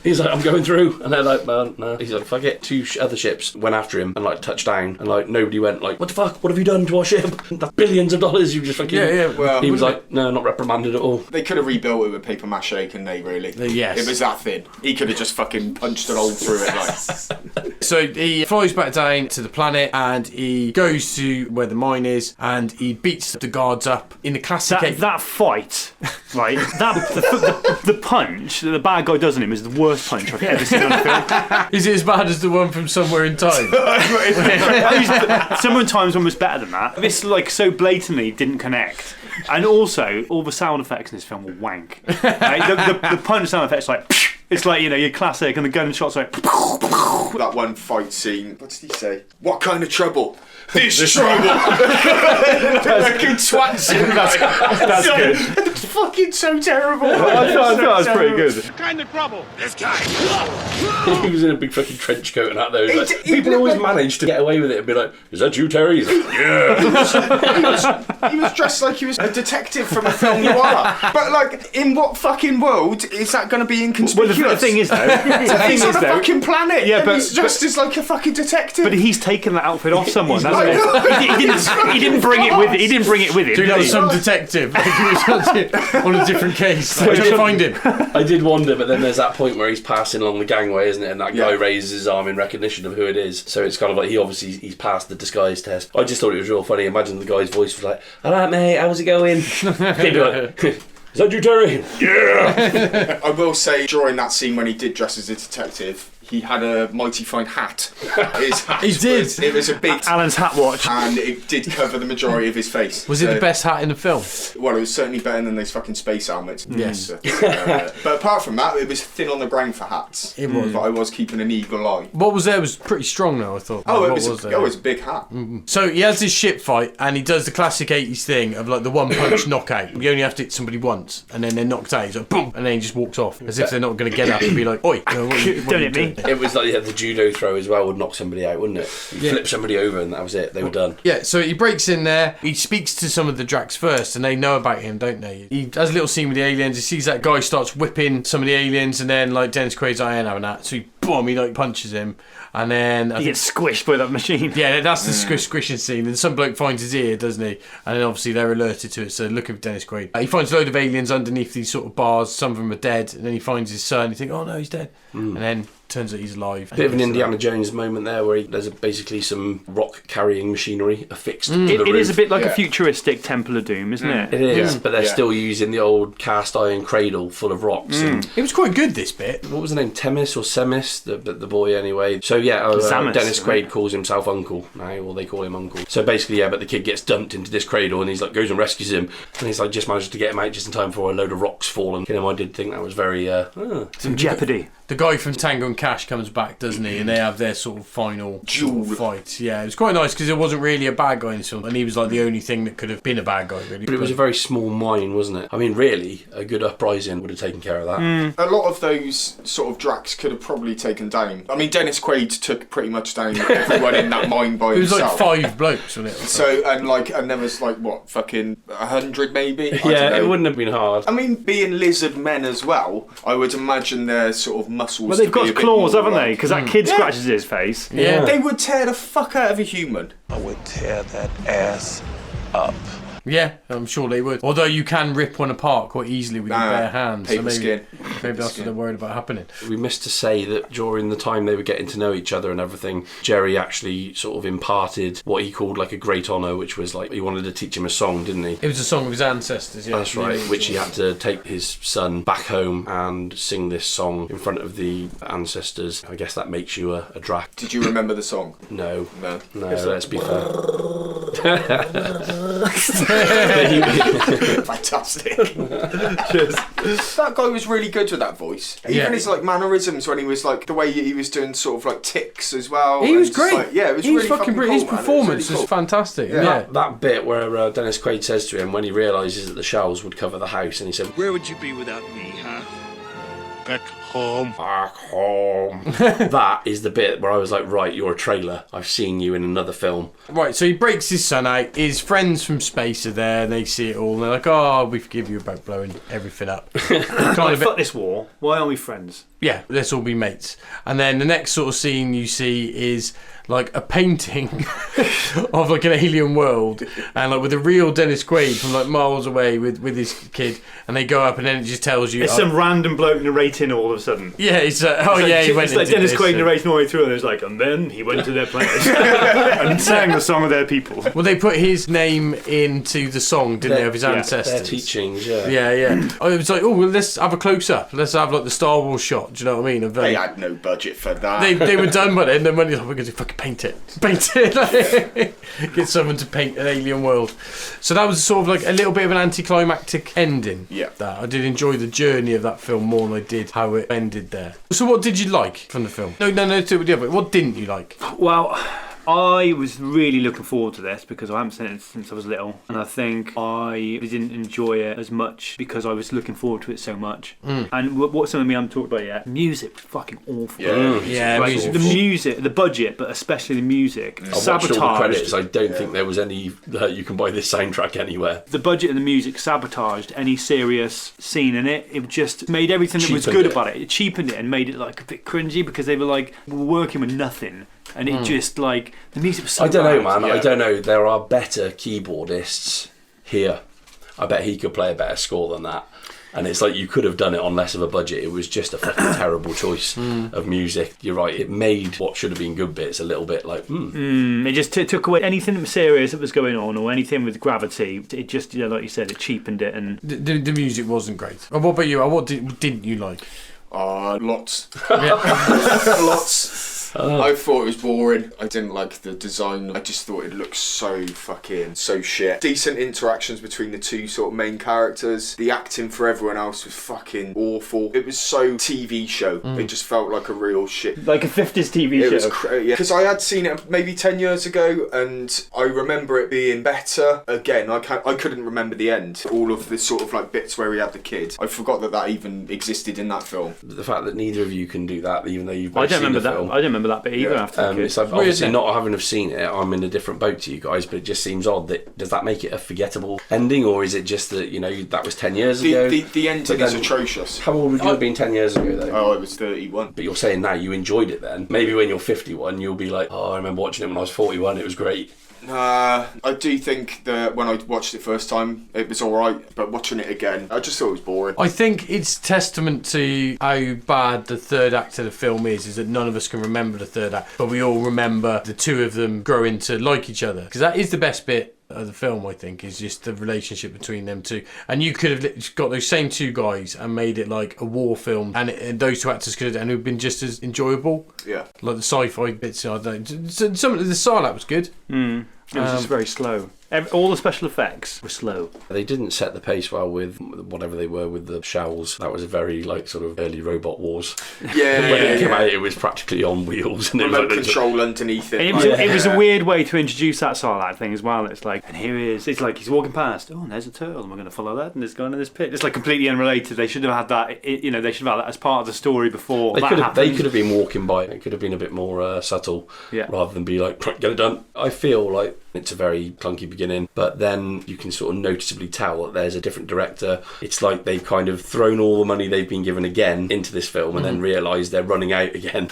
He's like, I'm going through. And they're like, no. He's like, fuck it. 2 other ships went after him and like touched down, and like nobody went like, what the fuck? What have you done to our ship? That's billions of dollars you just fucking... Yeah. Well, he was like, no, not reprimanded at all. They could have rebuilt it with paper mache, couldn't they, really? Yes. It was that thin. He could have just fucking punched a hole through it like... So he flies back down to the planet and he goes to where the mine is and he beats the guards up in the classic... That fight, right? The punch that the bad guy does on him is the worst punch I've ever seen on a film. Is it as bad as the one from Somewhere in Time? Somewhere in Time's almost better than that. This like so blatantly didn't connect. And also, all the sound effects in this film were wank. Right? The punch sound effects like... It's like, your classic, and the gunshots like... That one fight scene, what did he say? What kind of trouble? This trouble! Fucking twats him. That's good. It's fucking so terrible. I thought that was pretty good. What kind of trouble? This guy. He was in a big fucking trench coat and that though. Like, people always manage to get away with it and be like, is that you, Terry? He's like, yeah. He was dressed like he was a detective from a film noir. But like, in what fucking world is that going to be inconspicuous? Well, the thing is though, he's on a fucking planet. Yeah, but he's dressed as like a fucking detective. But he's taken that outfit off someone, hasn't he? He didn't bring it with it. He didn't bring it with him. Do you know some detective? Like he was on a different case. Where did you find him? I did wonder, but then there's that point where he's passing along the gangway, isn't it? And that guy raises his arm in recognition of who it is. So it's kind of like he's passed the disguise test. I just thought it was real funny. Imagine the guy's voice was like, "Alright, mate, how's it going?" He'd be like, "Is that you, Terry?" Yeah. I will say, during that scene when he did dress as a detective, he had a mighty fine hat. His hat it was a big Alan's hat watch, and it did cover the majority of his face. Was it the best hat in the film? Well, it was certainly better than those fucking space helmets. Yes. But apart from that, it was thin on the ground for hats. It was. But I was keeping an eagle eye. What was there was pretty strong though, I thought. Oh, it was a big hat. So he has this ship fight and he does the classic 80s thing of like the one punch knockout. You only have to hit somebody once and then they're knocked out. He's like boom, and then he just walks off as if they're not going to get up and be like, oi, don't hit me. It was like the judo throw as well would knock somebody out, wouldn't it? You flip somebody over and that was it. They were done. Yeah, so he breaks in there. He speaks to some of the Dracs first, and they know about him, don't they? He has a little scene with the aliens. He sees that guy starts whipping some of the aliens, and then like Dennis Quaid's like, I ain't having that. So he like punches him, and then He gets squished by that machine. yeah, that's the squishing scene. And some bloke finds his ear, doesn't he? And then obviously they're alerted to it, so they're looking for Dennis Quaid. He finds a load of aliens underneath these sort of bars. Some of them are dead, and then he finds his son. You think, oh no, he's dead. And then turns out he's alive. Bit of an Indiana Jones moment there where there's basically some rock carrying machinery affixed to the roof. It is a bit like a futuristic Temple of Doom, isn't it? It is, but they're still using the old cast iron cradle full of rocks. And It was quite good, this bit. what was the name? Temis or Semis? The boy anyway. So yeah, Samus, Dennis Quaid calls himself Uncle now, or they call him Uncle. So basically, yeah, but the kid gets dumped into this cradle and he's like goes and rescues him, and he's like just managed to get him out just in time before a load of rocks fall. And I did think that was very Some jeopardy. The guy from Tango and Cash comes back, doesn't he? And they have their sort of final duel fight. Yeah, it was quite nice because it wasn't really a bad guy in this film, and he was like the only thing that could have been a bad guy, really. But it was a very small mine, wasn't it? I mean, really, a good uprising would have taken care of that. A lot of those sort of Dracs could have probably taken down. I mean, Dennis Quaid took pretty much down everyone in that mine by It was himself. like 5 blokes, wasn't it? So and there was like what, fucking 100 maybe. I don't Yeah, know. it wouldn't have been hard. I mean, being lizard men as well, I would imagine their sort of muscles. Well, they've to be got a bit claws, more haven't they? like- Because that kid scratches his face. Yeah. They would tear the fuck out of a human. I would tear that ass up. Yeah, I'm sure they would. Although you can rip one apart quite easily with your bare hands. paper maybe, skin. Maybe that's what they're worried about happening. We missed to say that during the time they were getting to know each other and everything, Jerry actually sort of imparted what he called like a great honour, which was like he wanted to teach him a song, didn't he? It was a song of his ancestors, yeah. That's right, which he had to take his son back home and sing this song in front of the ancestors. I guess that makes you a Drac. Did you remember the song? No, No. let's be fair. Fantastic. That guy was really good with that voice. Even his like mannerisms when he was like the way he was doing sort of like ticks as well. He was and just, great. like, yeah, it was He was really fucking cool, His man. It was performance really was cool. fantastic. Yeah. Yeah. That bit where Dennis Quaid says to him when he realises that the shells would cover the house, and he said, Where would you be without me, huh? Back home. "Back home." That is the bit where I was like, right, you're a trailer. I've seen you in another film. Right, so he breaks his son out. His friends from space are there, and they see it all. And they're like, oh, we forgive you about blowing everything up. Like, fuck this war. Why aren't we friends? Yeah, let's all be mates. And then the next sort of scene you see is like a painting of like an alien world, and like with a real Dennis Quaid from like miles away with his kid, and they go up, and then it just tells you It's some random bloke narrating all of a sudden. yeah, it's he went it's like into Dennis this, Quaid and- narrating all the way through, and it's like, and then he went to their planet and sang the song of their people. Well, they put his name into the song, didn't they, of his Their ancestors? teachings, yeah. Yeah. I was like, oh, well, let's have a close up. Let's have like the Star Wars shot. Do you know what I mean? Of, They had no budget for that. they were done with it, and then when we're going to fucking paint it. Get someone to paint an alien world. So that was sort of like a little bit of an anticlimactic ending. Yeah. That I did enjoy the journey of that film more than I did how it ended there. So what did you like from the film? No, what didn't you like? Well, I was really looking forward to this because I haven't seen it since I was little, and I think I didn't enjoy it as much because I was looking forward to it so much. And what's something we haven't talked about yet? Music was fucking awful. Yeah, Right, music the was- music, the budget, but especially the music, I watched all the sabotaged. credits. I don't think there was any you can buy this soundtrack anywhere. The budget and the music sabotaged any serious scene in it. It just made everything that was Cheapened good it. about it. It cheapened it and made it like a bit cringy because they were like working with nothing, and it just like the music was so I don't know, bad. man. I don't know. There are better keyboardists here. I bet he could play a better score than that. And it's like you could have done it on less of a budget. It was just a fucking terrible choice of music. You're right. It made what should have been good bits a little bit like, It just took away anything serious that was going on or anything with gravity. It just, like you said, it cheapened it. And The music wasn't great. And what about you? What didn't you like? Lots. Yeah. Lots. I thought it was boring. I didn't like the design. I just thought it looked so shit. Decent interactions between the two sort of main characters. The acting for everyone else was fucking awful. It was so TV show. It just felt like a real shit. Like a 50s TV show. It was because I had seen it maybe 10 years ago, and I remember it being better. Again, I couldn't remember the end. All of the sort of like bits where he had the kid. I forgot that even existed in that film. The fact that neither of you can do that, even though you've both I don't seen remember the that. film. I don't remember that bit either. After the kid. So obviously not having have seen it, I'm in a different boat to you guys, but it just seems odd. Does that make it a forgettable ending, or is it just that that was 10 years ago? The ending is atrocious. How old would you have been 10 years ago though? Oh, I was 31. But you're saying now you enjoyed it then. Maybe when you're 51 you'll be like, oh, I remember watching it when I was 41, it was great. I do think that when I watched it first time, it was alright, but watching it again, I just thought it was boring. I think it's testament to how bad the third act of the film is that none of us can remember the third act, but we all remember the two of them growing to like each other. Because that is the best bit of the film, I think, is just the relationship between them two. And you could have got those same two guys and made it like a war film, and those two actors could have, and it would have been just as enjoyable. Yeah. Like the sci-fi bits, I don't know. Some of the Sarlacc was good. It was just very slow. All the special effects were slow. They didn't set the pace well with whatever they were with the shells. That was a very sort of early Robot Wars. Yeah. When it came out, it was practically on wheels. And remote control underneath it. It was a weird way to introduce that Sarlacc thing as well. It's like, and here he is. It's like he's walking past. Oh, and there's a turtle, and we're going to follow that, and it's going in this pit. It's like completely unrelated. They should have had that. They should have had that as part of the story before that happened. They could have been walking by. It could have been a bit more subtle, rather than be like, get it done. I feel like it's a very clunky beginning, but then you can sort of noticeably tell that there's a different director. It's like they've kind of thrown all the money they've been given again into this film and then realised they're running out again.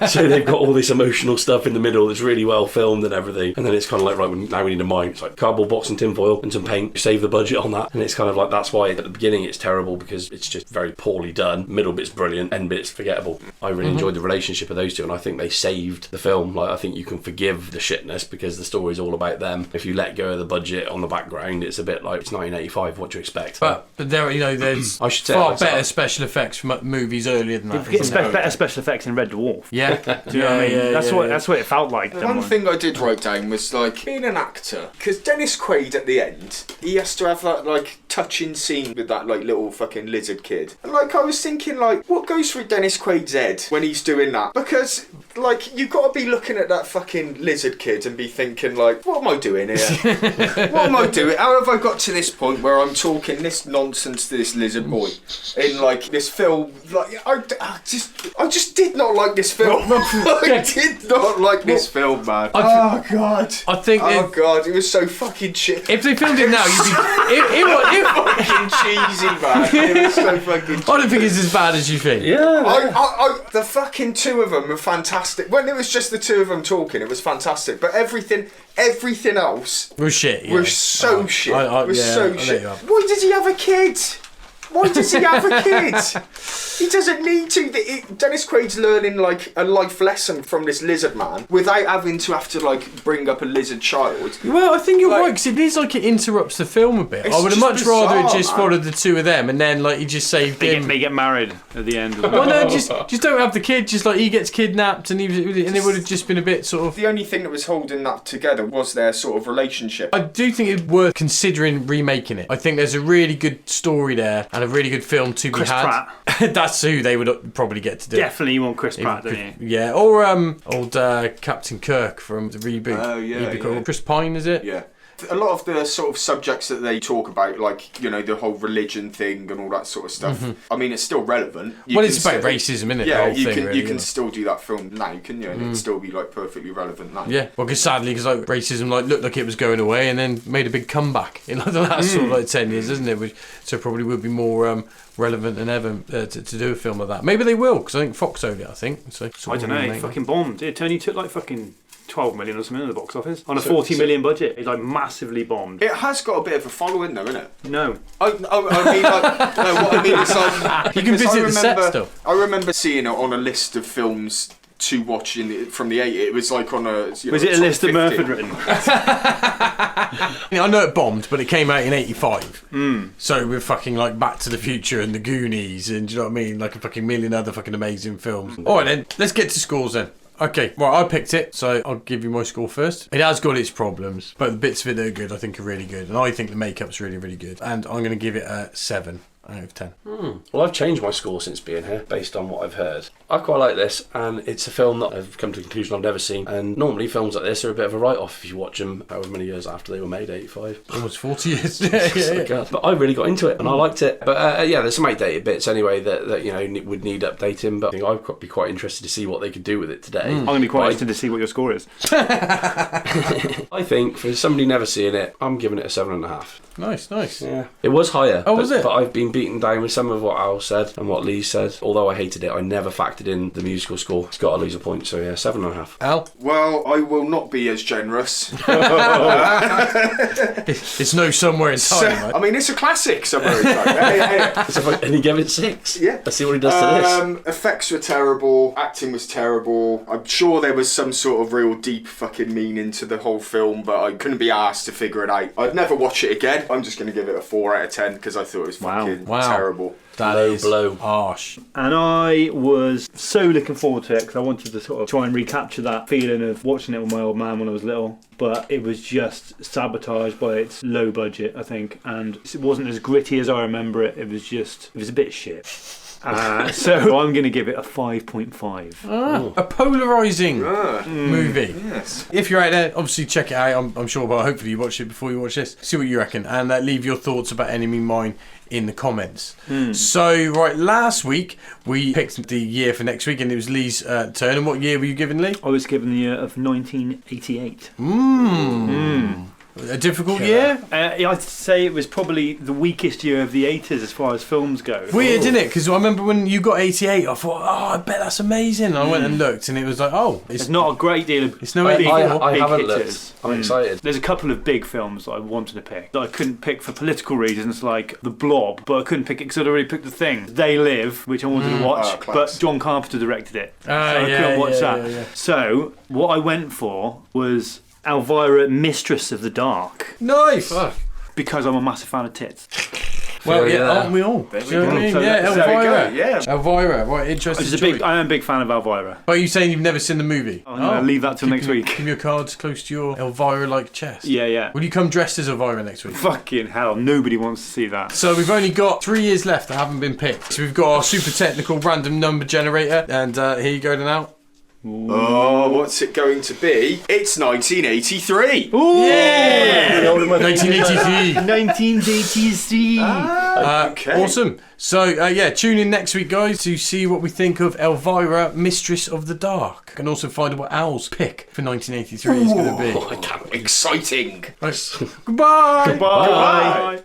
So they've got all this emotional stuff in the middle that's really well filmed and everything. And then it's kind of like, right, now we need a mine. It's like cardboard box and tinfoil and some paint. Save the budget on that. And it's kind of like, that's why at the beginning it's terrible, because it's just very poorly done. Middle bit's brilliant, end bit's forgettable. I really enjoyed the relationship of those two, and I think they saved the film. Like, I think you can forgive the shitness because the story's all about them. If you let go of the budget on the background, it's a bit like, it's 1985, what do you expect? But there, there's I should say far better special effects from movies earlier than that. Better special effects in Red Dwarf. Yeah. Do you know what I mean? That's what it felt like. One thing I did write down was like, being an actor, because Dennis Quaid at the end, he has to have that like touching scene with that like little fucking lizard kid. And like, I was thinking like, what goes through Dennis Quaid's head when he's doing that? Because like, you got to be looking at that fucking lizard kid and be thinking like, what am I doing here? What am I doing? How have I got to this point where I'm talking this nonsense to this lizard boy in like this film? Like, I just did not like this film. I did not like this film, man. Oh god. I think. Oh god, it was so fucking shit. If they filmed it now, you'd be. It fucking cheesy, man. It was so fucking. I don't think it's as bad as you think. Yeah. The fucking two of them were fantastic. When it was just the two of them talking, it was fantastic. But everything else was shit. Was so shit. So shit. Why did he have a kid? Why does he have a kid? He doesn't need to. Dennis Quaid's learning like a life lesson from this lizard man without having to have to like bring up a lizard child. Well, I think you're right, because it is like it interrupts the film a bit. I would have much rather it just followed the two of them and then like he just saved him. They get married at the end. Well, no, just don't have the kid. Just like he gets kidnapped and it would have just been a bit sort of. The only thing that was holding that together was their sort of relationship. I do think it's worth considering remaking it. I think there's a really good story there and a really good film to be had. Pratt. That's who they would probably get to do. Definitely, you want Chris Pratt, don't you? Yeah, or old Captain Kirk from the reboot. Oh yeah. Chris Pine, is it? Yeah. A lot of the sort of subjects that they talk about, like, the whole religion thing and all that sort of stuff, I mean, it's still relevant. It's about racism, isn't it? Yeah, you can still do that film now, can you? And it'd still be, like, perfectly relevant now. Yeah, well, because sadly, like, racism, like, looked like it was going away and then made a big comeback in, like, the last sort of, like, 10 years, isn't it? So probably would be more relevant than ever to do a film like that. Maybe they will, because I think Fox owned it, I think. So I don't know, it fucking bombed. It only took, like, fucking 12 million or something in the box office on a 40 million budget. It like massively bombed. It has got a bit of a following though, isn't it? No. I mean, like, no, what I mean is like, you can visit the set stuff. I remember seeing it on a list of films to watch from the 80s. It was like on a. Was it a list that Murph had written? I know it bombed, but it came out in 85. So we're fucking like Back to the Future and The Goonies, and do you know what I mean? Like a fucking million other fucking amazing films. All right then, let's get to scores then. Okay, well, I picked it, so I'll give you my score first. It has got its problems, but the bits of it that are good, I think, are really good. And I think the makeup's really, really good. And I'm going to give it a 7 out of 10. Well, I've changed my score since being here based on what I've heard. I quite like this, and it's a film that I've come to the conclusion I've never seen. And normally films like this are a bit of a write-off if you watch them however many years after they were made, 85. Almost 40 years. yeah. But I really got into it, and I liked it. But yeah, there's some outdated bits anyway that you know would need updating. But I think I'd be quite interested to see what they could do with it today. I'm going to be quite interested to see what your score is. I think for somebody never seeing it, I'm giving it a 7.5. Nice. Yeah, it was higher. Oh, was it? But I've been beaten down with some of what Al said and what Lee said. Although I hated it, I never factored in the musical score. It's got to lose a point, so yeah, 7.5. Al? Well, I will not be as generous. It's no Somewhere in Time, right? I mean, it's a classic, Somewhere in Time. And he gave it 6. Yeah. Let's see what he does to this. Effects were terrible. Acting was terrible. I'm sure there was some sort of real deep fucking meaning to the whole film, but I couldn't be asked to figure it out. I'd never watch it again. I'm just going to give it a 4 out of 10 because I thought it was fucking terrible. That Low is blow. harsh. And I was so looking forward to it because I wanted to sort of try and recapture that feeling of watching it with my old man when I was little. But it was just sabotaged by its low budget, I think. And it wasn't as gritty as I remember it. It was a bit shit. So I'm going to give it a 5.5. A polarising movie. Yes. If you're out there, obviously check it out. I'm sure, but hopefully you watch it before you watch this. See what you reckon, and leave your thoughts about Enemy Mine in the comments. So, right, last week we picked the year for next week, and it was Lee's turn. And what year were you given, Lee? I was given the year of 1988. A difficult year? I'd say it was probably the weakest year of the 80s as far as films go. Weird, isn't it? Because I remember when you got 88, I thought, I bet that's amazing. And I went and looked, and it was like, it's not a great deal of it's no big, I haven't hitters. looked. I'm excited. There's a couple of big films that I wanted to pick that I couldn't pick for political reasons, like The Blob, but I couldn't pick it because I'd already picked The Thing. They Live, which I wanted to watch, but John Carpenter directed it, so I couldn't watch that. Yeah. So what I went for was Elvira, Mistress of the Dark. Nice. Because I'm a massive fan of tits. Well, yeah, aren't we all? There we You know what I go. mean? So Yeah, there we Elvira. go, yeah. Elvira, right, interesting. I am a big fan of Elvira. Are you saying you've never seen the movie? I'm going to leave that till next week. Keep your cards close to your Elvira-like chest. Yeah. Will you come dressed as Elvira next week? Fucking hell, nobody wants to see that. So we've only got 3 years left that haven't been picked. So we've got our super technical random number generator, and here you go now. Oh, what's it going to be? It's 1983. Yeah! 1983. 1983. Okay. Awesome. So, tune in next week, guys, to see what we think of Elvira, Mistress of the Dark. And also find out what Al's pick for 1983 is going to be. Exciting. Right. Goodbye. Bye.